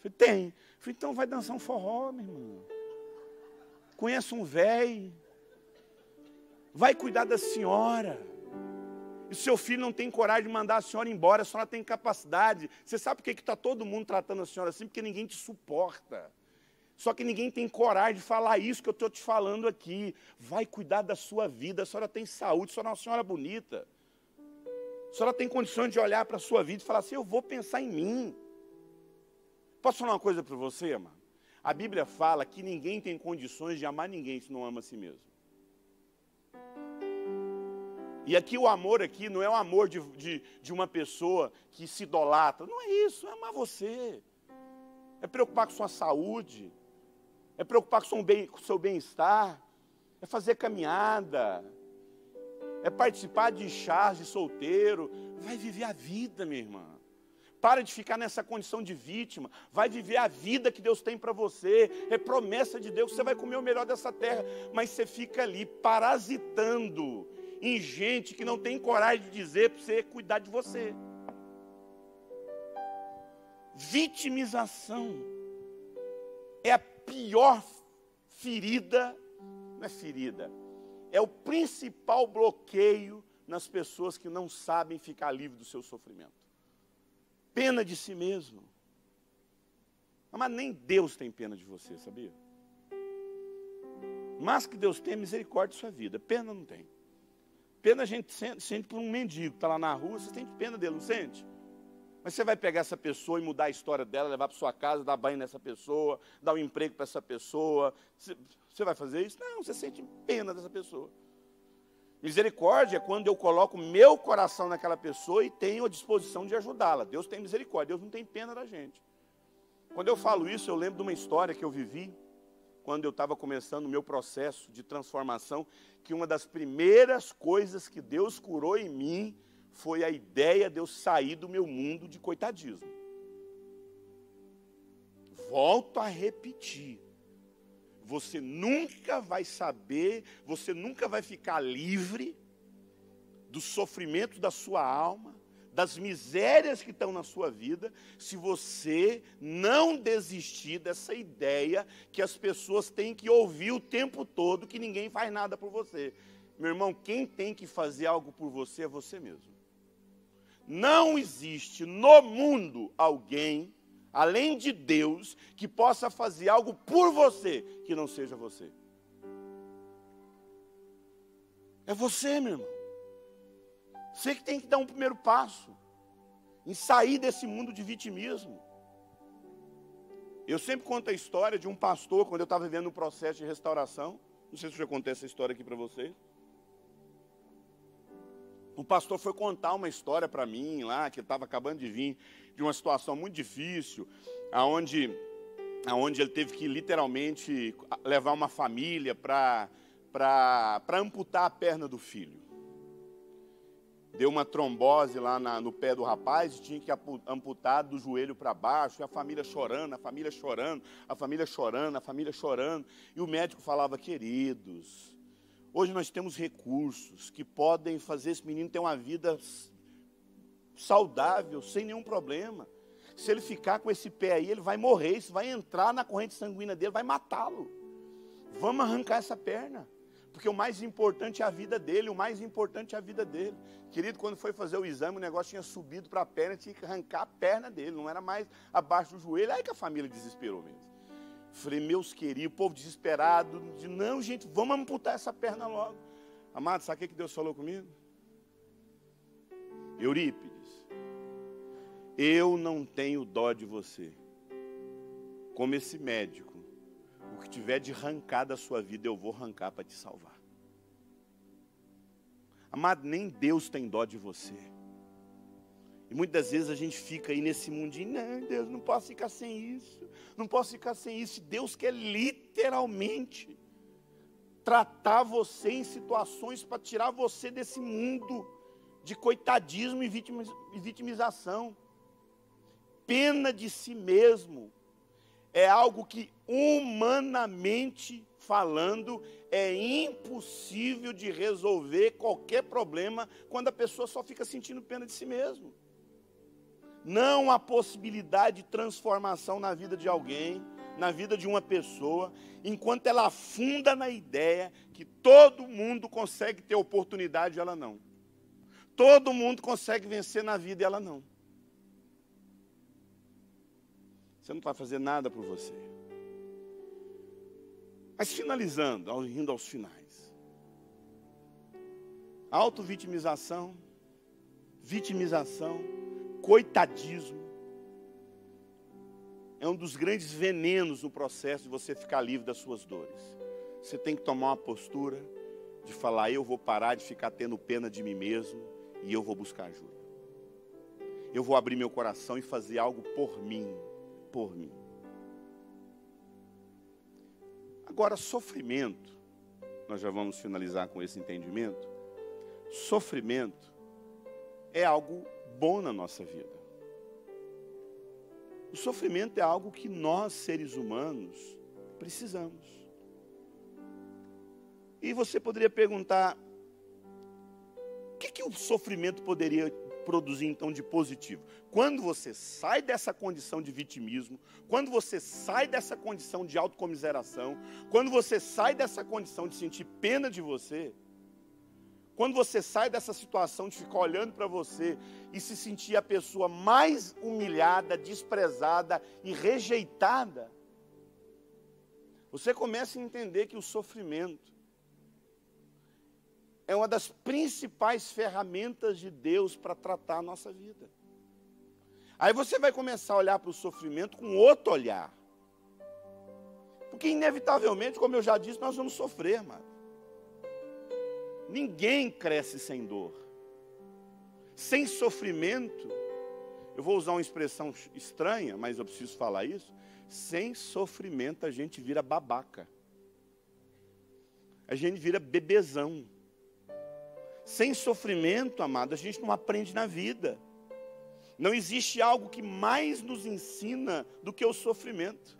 Eu falei, tem. Eu falei, então vai dançar um forró, minha irmã. Conhece um velho. Vai cuidar da senhora. E o seu filho não tem coragem de mandar a senhora embora, a senhora tem capacidade. Você sabe por que está todo mundo tratando a senhora assim? Porque ninguém te suporta. Só que ninguém tem coragem de falar isso que eu estou te falando aqui. Vai cuidar da sua vida, a senhora tem saúde, a senhora é uma senhora bonita. A senhora tem condições de olhar para a sua vida e falar assim, eu vou pensar em mim. Posso falar uma coisa para você, amado? A Bíblia fala que ninguém tem condições de amar ninguém se não ama a si mesmo. E aqui o amor aqui não é o amor de uma pessoa que se idolatra. Não é isso, é amar você. É preocupar com sua saúde. É preocupar com o seu bem-estar. É fazer caminhada. É participar de chás de solteiro. Vai viver a vida, minha irmã. Para de ficar nessa condição de vítima. Vai viver a vida que Deus tem para você. É promessa de Deus que você vai comer o melhor dessa terra. Mas você fica ali parasitando em gente que não tem coragem de dizer para você cuidar de você. Vitimização é a pior ferida, não é ferida, é o principal bloqueio nas pessoas que não sabem ficar livre do seu sofrimento. Pena de si mesmo. Mas nem Deus tem pena de você, sabia? Mas que Deus tem misericórdia de sua vida, pena não tem. Pena a gente sente por um mendigo que está lá na rua, você sente pena dele, não sente? Mas você vai pegar essa pessoa e mudar a história dela, levar para sua casa, dar banho nessa pessoa, dar um emprego para essa pessoa. Você vai fazer isso? Não, você sente pena dessa pessoa. Misericórdia é quando eu coloco meu coração naquela pessoa e tenho a disposição de ajudá-la. Deus tem misericórdia, Deus não tem pena da gente. Quando eu falo isso, eu lembro de uma história que eu vivi, quando eu estava começando o meu processo de transformação, que uma das primeiras coisas que Deus curou em mim foi a ideia de eu sair do meu mundo de coitadismo. Volto a repetir. Você nunca vai saber, você nunca vai ficar livre do sofrimento da sua alma, das misérias que estão na sua vida, se você não desistir dessa ideia que as pessoas têm que ouvir o tempo todo que ninguém faz nada por você. Meu irmão, quem tem que fazer algo por você é você mesmo. Não existe no mundo alguém, além de Deus, que possa fazer algo por você que não seja você. É você, meu irmão. Você que tem que dar um primeiro passo em sair desse mundo de vitimismo. Eu sempre conto a história de um pastor, quando eu estava vivendo um processo de restauração. Não sei se eu já contei essa história aqui para vocês. Um pastor foi contar uma história para mim lá, que ele estava acabando de vir de uma situação muito difícil, aonde ele teve que literalmente levar uma família para amputar a perna do filho. Deu uma trombose lá no pé do rapaz e tinha que amputar do joelho para baixo, e a família chorando, a família chorando, a família chorando, a família chorando. E o médico falava: queridos, hoje nós temos recursos que podem fazer esse menino ter uma vida saudável, sem nenhum problema. Se ele ficar com esse pé aí, ele vai morrer, isso vai entrar na corrente sanguínea dele, vai matá-lo. Vamos arrancar essa perna. Porque o mais importante é a vida dele, o mais importante é a vida dele. Querido, quando foi fazer o exame, o negócio tinha subido para a perna, tinha que arrancar a perna dele, não era mais abaixo do joelho. Aí que a família desesperou mesmo. Falei, meus queridos, o povo desesperado, não, gente, vamos amputar essa perna logo. Amado, sabe o que Deus falou comigo? Eurípides, eu não tenho dó de você. Como esse médico. O que tiver de arrancar da sua vida, eu vou arrancar para te salvar. Amado, nem Deus tem dó de você. E muitas vezes a gente fica aí nesse mundinho, não, Deus, não posso ficar sem isso, não posso ficar sem isso. Deus quer literalmente tratar você em situações para tirar você desse mundo de coitadismo e vitimização. Pena de si mesmo. É algo que, humanamente falando, é impossível de resolver qualquer problema quando a pessoa só fica sentindo pena de si mesmo. Não há possibilidade de transformação na vida de alguém, na vida de uma pessoa, enquanto ela afunda na ideia que todo mundo consegue ter oportunidade e ela não. Todo mundo consegue vencer na vida e ela não. Você não vai fazer nada por você. Mas finalizando, indo aos finais. Autovitimização, vitimização, coitadismo. É um dos grandes venenos no processo de você ficar livre das suas dores. Você tem que tomar uma postura de falar, eu vou parar de ficar tendo pena de mim mesmo e eu vou buscar ajuda. Eu vou abrir meu coração e fazer algo por mim, por mim. Agora, sofrimento, nós já vamos finalizar com esse entendimento. Sofrimento é algo bom na nossa vida. O sofrimento é algo que nós, seres humanos, precisamos. E você poderia perguntar, o que o sofrimento poderia produzir então de positivo? Quando você sai dessa condição de vitimismo, quando você sai dessa condição de autocomiseração, quando você sai dessa condição de sentir pena de você, quando você sai dessa situação de ficar olhando para você e se sentir a pessoa mais humilhada, desprezada e rejeitada, você começa a entender que o sofrimento é uma das principais ferramentas de Deus para tratar a nossa vida. Aí você vai começar a olhar para o sofrimento com outro olhar. Porque inevitavelmente, como eu já disse, nós vamos sofrer, mano. Ninguém cresce sem dor. Sem sofrimento, eu vou usar uma expressão estranha, mas eu preciso falar isso. Sem sofrimento a gente vira babaca. A gente vira bebezão. Sem sofrimento, amado, a gente não aprende na vida. Não existe algo que mais nos ensina do que o sofrimento.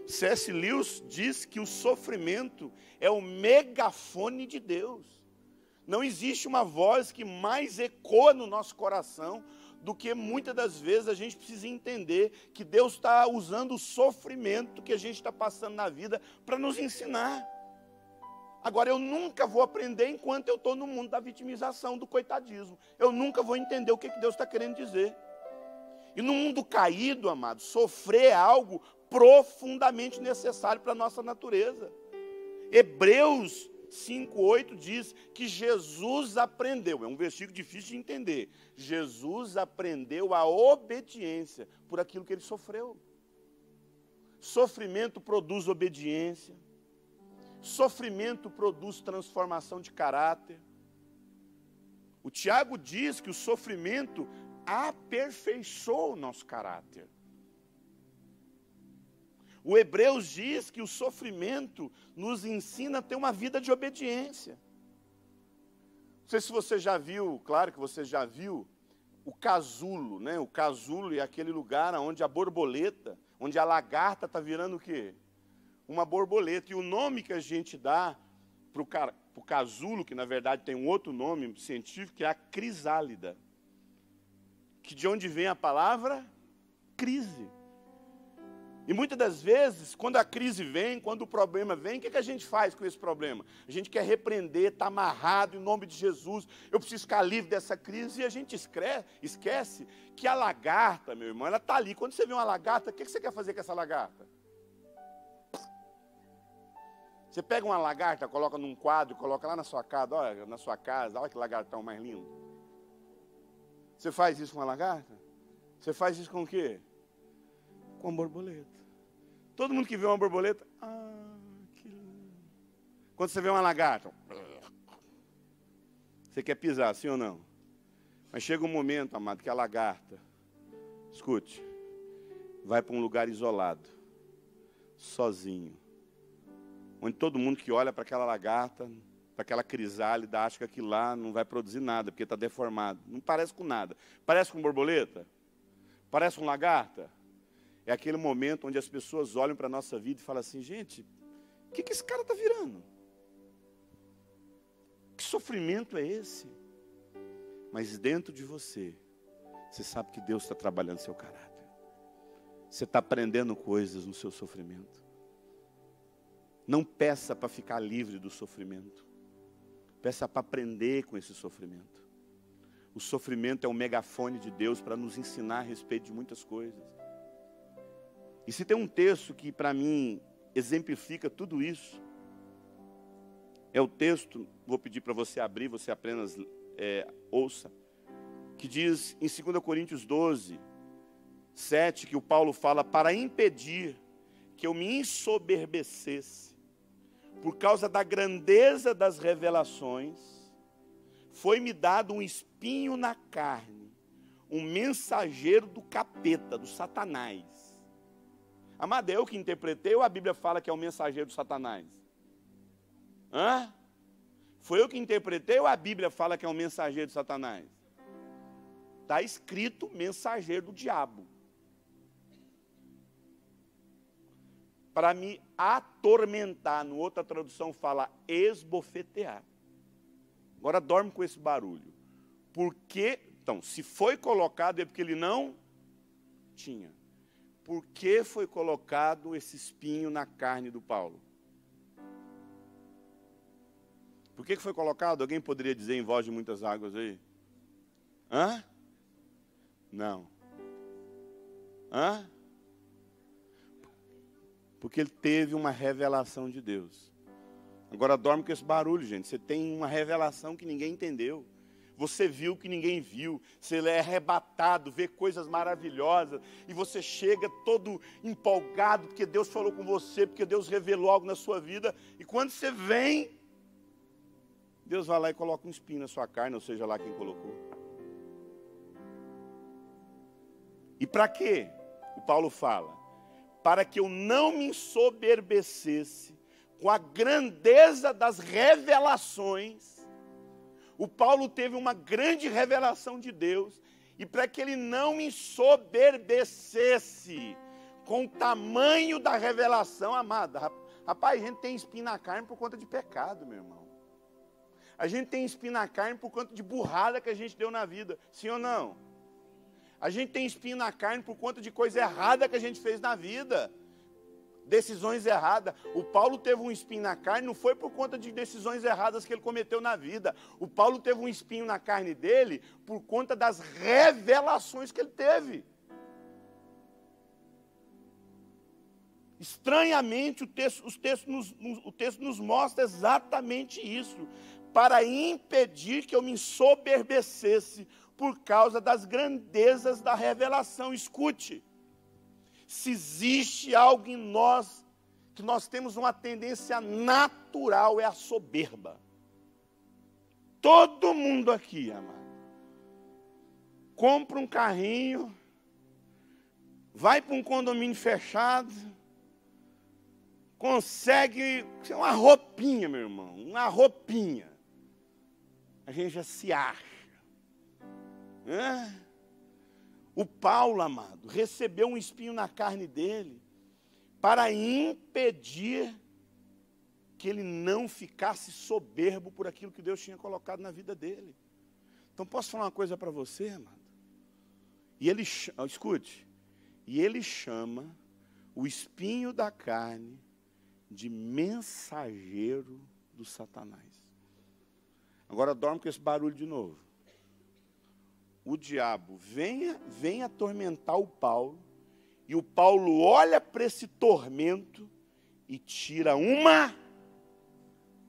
C.S. Lewis diz que o sofrimento é o megafone de Deus. Não existe uma voz que mais ecoa no nosso coração do que muitas das vezes a gente precisa entender que Deus está usando o sofrimento que a gente está passando na vida para nos ensinar. Agora, eu nunca vou aprender enquanto eu estou no mundo da vitimização, do coitadismo. Eu nunca vou entender o que Deus está querendo dizer. E no mundo caído, amado, sofrer é algo profundamente necessário para a nossa natureza. Hebreus 5:8 diz que Jesus aprendeu, é um versículo difícil de entender. Jesus aprendeu a obediência por aquilo que ele sofreu. Sofrimento produz obediência. Sofrimento produz transformação de caráter. O Tiago diz que o sofrimento aperfeiçoa o nosso caráter. O Hebreus diz que o sofrimento nos ensina a ter uma vida de obediência. Não sei se você já viu, claro que você já viu, o casulo, né? O casulo é aquele lugar onde a borboleta, onde a lagarta está virando o quê? Uma borboleta. E o nome que a gente dá para o casulo, que na verdade tem um outro nome científico, que é a crisálida. Que de onde vem a palavra? Crise. E muitas das vezes, quando a crise vem, quando o problema vem, o que a gente faz com esse problema? A gente quer repreender, está amarrado em nome de Jesus, eu preciso ficar livre dessa crise, e a gente esquece que a lagarta, meu irmão, ela está ali. Quando você vê uma lagarta, o que você quer fazer com essa lagarta? Você pega uma lagarta, coloca num quadro, coloca lá na sua casa, olha que lagartão mais lindo. Você faz isso com a lagarta? Você faz isso com o quê? Com a borboleta. Todo mundo que vê uma borboleta, que lindo. Quando você vê uma lagarta, você quer pisar, sim ou não? Mas chega um momento, amado, que a lagarta, escute, vai para um lugar isolado, sozinho, onde todo mundo que olha para aquela lagarta, para aquela crisálida, acha que aquilo lá não vai produzir nada, porque está deformado. Não parece com nada. Parece com borboleta? Parece com lagarta? É aquele momento onde as pessoas olham para a nossa vida e falam assim, gente, o que esse cara está virando? Que sofrimento é esse? Mas dentro de você, você sabe que Deus está trabalhando seu caráter. Você está aprendendo coisas no seu sofrimento. Não peça para ficar livre do sofrimento. Peça para aprender com esse sofrimento. O sofrimento é um megafone de Deus para nos ensinar a respeito de muitas coisas. E se tem um texto que para mim exemplifica tudo isso, é o texto, vou pedir para você abrir, você apenas ouça, que diz em 2 Coríntios 12, 7, que o Paulo fala, para impedir que eu me ensoberbecesse, por causa da grandeza das revelações, foi-me dado um espinho na carne, um mensageiro do capeta, do Satanás. Amado, é eu que interpretei ou a Bíblia fala que é o mensageiro do Satanás? Hã? Foi eu que interpretei ou a Bíblia fala que é um mensageiro do Satanás? Está escrito mensageiro do diabo. Para me atormentar, no outra tradução fala esbofetear. Agora dorme com esse barulho. Porque, então, se foi colocado é porque ele não tinha. Por que foi colocado esse espinho na carne do Paulo? Por que foi colocado? Alguém poderia dizer em voz de muitas águas aí? Hã? Não. Hã? Porque ele teve uma revelação de Deus. Agora dorme com esse barulho, gente. Você tem uma revelação que ninguém entendeu. Você viu que ninguém viu. Você é arrebatado, vê coisas maravilhosas. E você chega todo empolgado, porque Deus falou com você, porque Deus revelou algo na sua vida. E quando você vem, Deus vai lá e coloca um espinho na sua carne, ou seja lá quem colocou. E para quê? O Paulo fala, para que eu não me ensoberbecesse com a grandeza das revelações. O Paulo teve uma grande revelação de Deus, e para que ele não me ensoberbecesse com o tamanho da revelação, amada. Rapaz, a gente tem espinho na carne por conta de pecado, meu irmão. A gente tem espinho na carne por conta de burrada que a gente deu na vida, sim ou não? A gente tem espinho na carne por conta de coisa errada que a gente fez na vida. Decisões erradas. O Paulo teve um espinho na carne, não foi por conta de decisões erradas que ele cometeu na vida. O Paulo teve um espinho na carne dele por conta das revelações que ele teve. Estranhamente, o texto nos mostra exatamente isso. Para impedir que eu me ensoberbecesse por causa das grandezas da revelação. Escute. Se existe algo em nós, que nós temos uma tendência natural, é a soberba. Todo mundo aqui, amado, compra um carrinho, vai para um condomínio fechado, consegue uma roupinha, meu irmão, uma roupinha. A gente já se acha. O Paulo, amado, recebeu um espinho na carne dele para impedir que ele não ficasse soberbo por aquilo que Deus tinha colocado na vida dele. Então, posso falar uma coisa para você, amado? E ele, escute, e ele chama o espinho da carne de mensageiro do Satanás. Agora dorme com esse barulho de novo. O diabo vem atormentar o Paulo, e o Paulo olha para esse tormento e tira uma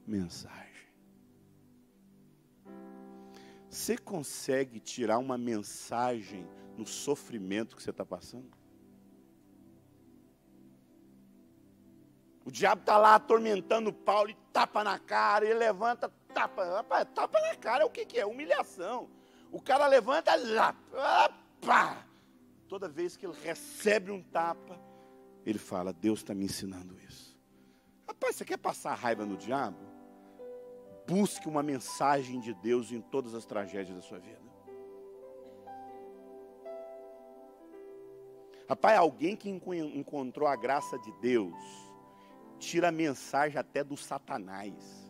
mensagem. Você consegue tirar uma mensagem no sofrimento que você está passando? O diabo está lá atormentando o Paulo e tapa na cara, ele levanta, tapa. Rapaz, tapa na cara, o que é? Humilhação. O cara levanta, lá, pá. Toda vez que ele recebe um tapa, ele fala, Deus está me ensinando isso. Rapaz, você quer passar raiva no diabo? Busque uma mensagem de Deus em todas as tragédias da sua vida. Rapaz, alguém que encontrou a graça de Deus, tira a mensagem até do Satanás.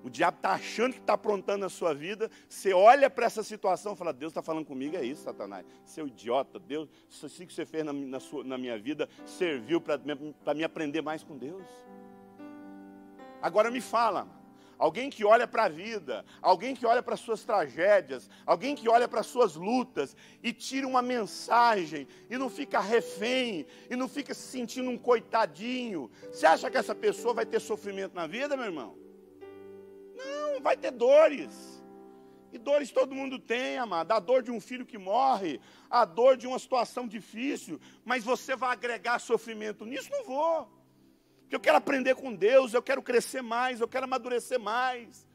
O diabo está achando que está aprontando a sua vida. Você olha para essa situação e fala, Deus está falando comigo, é isso, Satanás. Seu idiota, Deus, isso assim que você fez na minha vida, serviu para me aprender mais com Deus. Agora me fala, alguém que olha para a vida, alguém que olha para as suas tragédias, alguém que olha para as suas lutas e tira uma mensagem e não fica refém, e não fica se sentindo um coitadinho. Você acha que essa pessoa vai ter sofrimento na vida, meu irmão? Não, vai ter dores. E dores todo mundo tem, amado. A dor de um filho que morre, a dor de uma situação difícil, mas você vai agregar sofrimento nisso? Não vou. Porque eu quero aprender com Deus, eu quero crescer mais, eu quero amadurecer mais,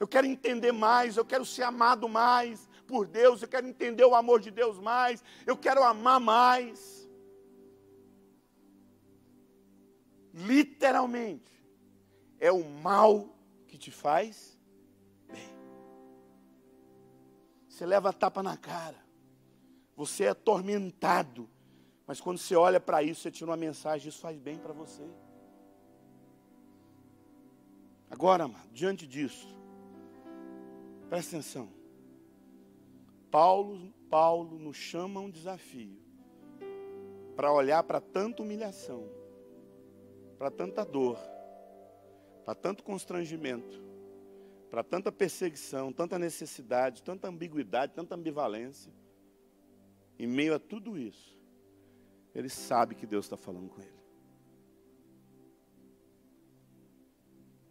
eu quero entender mais, eu quero ser amado mais por Deus, eu quero entender o amor de Deus mais, eu quero amar mais. Literalmente, é o mal que te faz bem. Você leva tapa na cara, você é atormentado, mas quando você olha para isso, você tira uma mensagem, isso faz bem para você. Agora, amado, diante disso, presta atenção. Paulo nos chama a um desafio para olhar para tanta humilhação, para tanta dor, para tanto constrangimento, para tanta perseguição, tanta necessidade, tanta ambiguidade, tanta ambivalência. Em meio a tudo isso, ele sabe que Deus está falando com ele.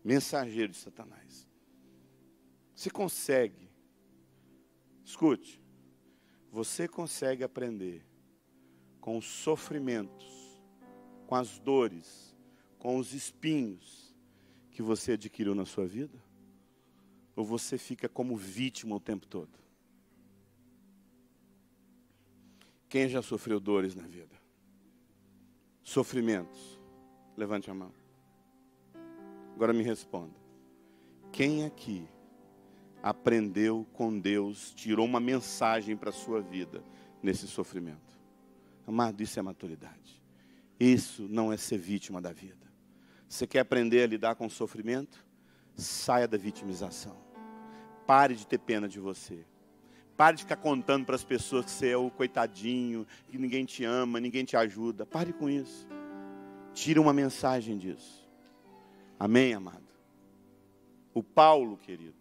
Mensageiro de Satanás. Você consegue, escute, você consegue aprender com os sofrimentos, com as dores, com os espinhos que você adquiriu na sua vida? Ou você fica como vítima o tempo todo? Quem já sofreu dores na vida? Sofrimentos? Levante a mão. Agora me responda. Quem aqui aprendeu com Deus, tirou uma mensagem para a sua vida nesse sofrimento? Amado, isso é maturidade. Isso não é ser vítima da vida. Você quer aprender a lidar com o sofrimento? Saia da vitimização. Pare de ter pena de você. Pare de ficar contando para as pessoas que você é o coitadinho, que ninguém te ama, ninguém te ajuda. Pare com isso. Tire uma mensagem disso. Amém, amado? O Paulo, querido,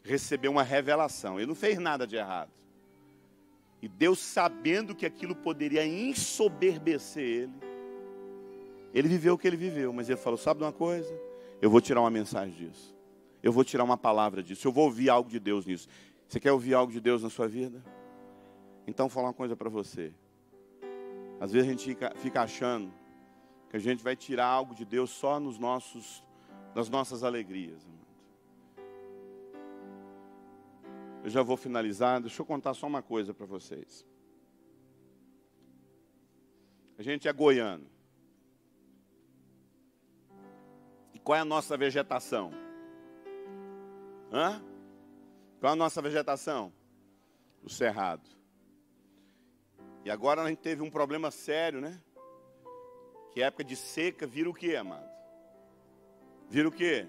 recebeu uma revelação. Ele não fez nada de errado. E Deus, sabendo que aquilo poderia ensoberbecer ele viveu o que ele viveu. Mas ele falou, sabe de uma coisa? Eu vou tirar uma mensagem disso. Eu vou tirar uma palavra disso. Eu vou ouvir algo de Deus nisso. Você quer ouvir algo de Deus na sua vida? Então, vou falar uma coisa para você. Às vezes a gente fica achando que a gente vai tirar algo de Deus só nas nossas alegrias. Eu já vou finalizar. Deixa eu contar só uma coisa para vocês. A gente é goiano. E qual é a nossa vegetação? Qual é a nossa vegetação? O cerrado. E agora a gente teve um problema sério, né? Que época de seca vira o quê, amado? Vira o quê?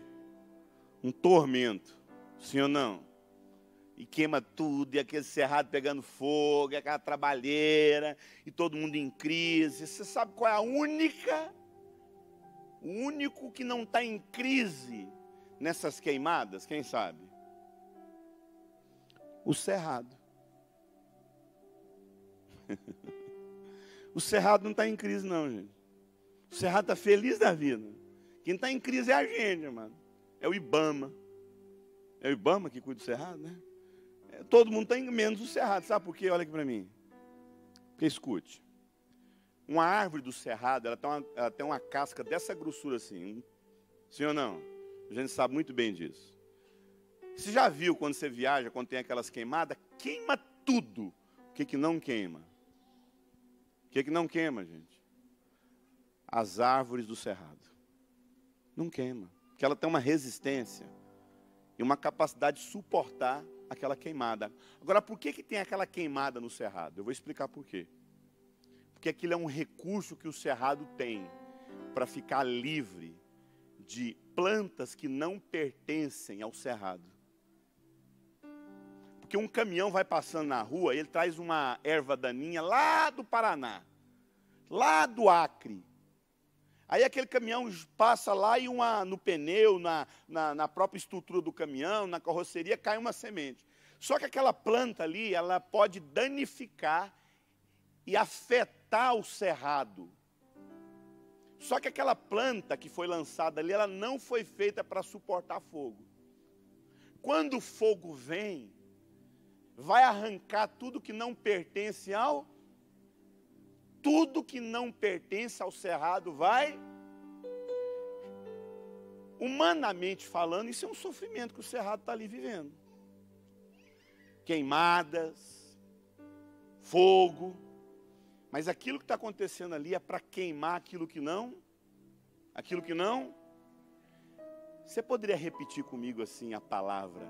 Um tormento. Sim ou não? E queima tudo, e aquele cerrado pegando fogo, e aquela trabalheira, e todo mundo em crise. Você sabe qual é o único que não está em crise nessas queimadas? Quem sabe? O cerrado. O cerrado não está em crise não, gente. O cerrado está feliz da vida. Quem está em crise é a gente, mano. É o Ibama. É o Ibama que cuida do cerrado, né? Todo mundo está em menos o cerrado. Sabe por quê? Olha aqui para mim. Porque escute. Uma árvore do cerrado, ela tem uma casca dessa grossura assim. Sim ou não? A gente sabe muito bem disso. Você já viu quando você viaja, quando tem aquelas queimadas, queima tudo. O que não queima? O que não queima, gente? As árvores do cerrado. Não queima. Porque ela tem uma resistência e uma capacidade de suportar aquela queimada. Agora, por que tem aquela queimada no cerrado? Eu vou explicar por quê. Porque aquilo é um recurso que o cerrado tem para ficar livre de plantas que não pertencem ao cerrado. Porque um caminhão vai passando na rua, ele traz uma erva daninha lá do Paraná, lá do Acre. Aí aquele caminhão passa lá e no pneu, na própria estrutura do caminhão, na carroceria, cai uma semente. Só que aquela planta ali, ela pode danificar e afetar o cerrado. Só que aquela planta que foi lançada ali, ela não foi feita para suportar fogo. Quando o fogo vem, vai arrancar tudo que não pertence ao... Tudo que não pertence ao cerrado vai... humanamente falando, isso é um sofrimento que o cerrado está ali vivendo. Queimadas, fogo. Mas aquilo que está acontecendo ali é para queimar aquilo que não. Você poderia repetir comigo assim a palavra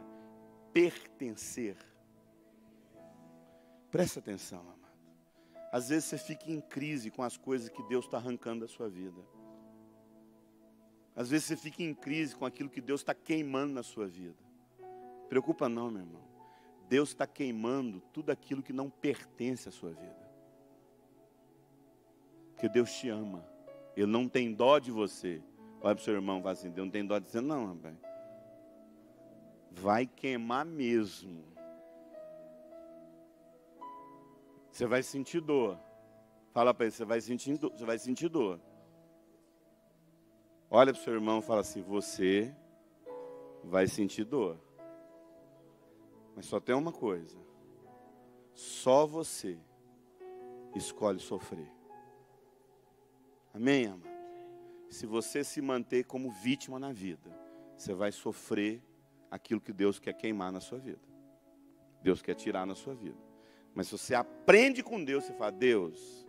pertencer? Presta atenção, amado. Às vezes você fica em crise com as coisas que Deus está arrancando da sua vida. Às vezes você fica em crise com aquilo que Deus está queimando na sua vida. Preocupa não, meu irmão. Deus está queimando tudo aquilo que não pertence à sua vida. Porque Deus te ama. Ele não tem dó de você. Olha para o seu irmão e fala assim, Deus não tem dó de você não, rapaz. Vai queimar mesmo. Você vai sentir dor. Fala para ele, você vai sentir dor. Olha para o seu irmão e fala assim, você vai sentir dor. Mas só tem uma coisa. Só você escolhe sofrer. Amém, amado? Se você se manter como vítima na vida, você vai sofrer aquilo que Deus quer queimar na sua vida. Deus quer tirar na sua vida. Mas se você aprende com Deus, você fala, Deus,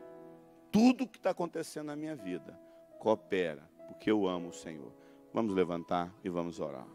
tudo que está acontecendo na minha vida, coopera, porque eu amo o Senhor. Vamos levantar e vamos orar.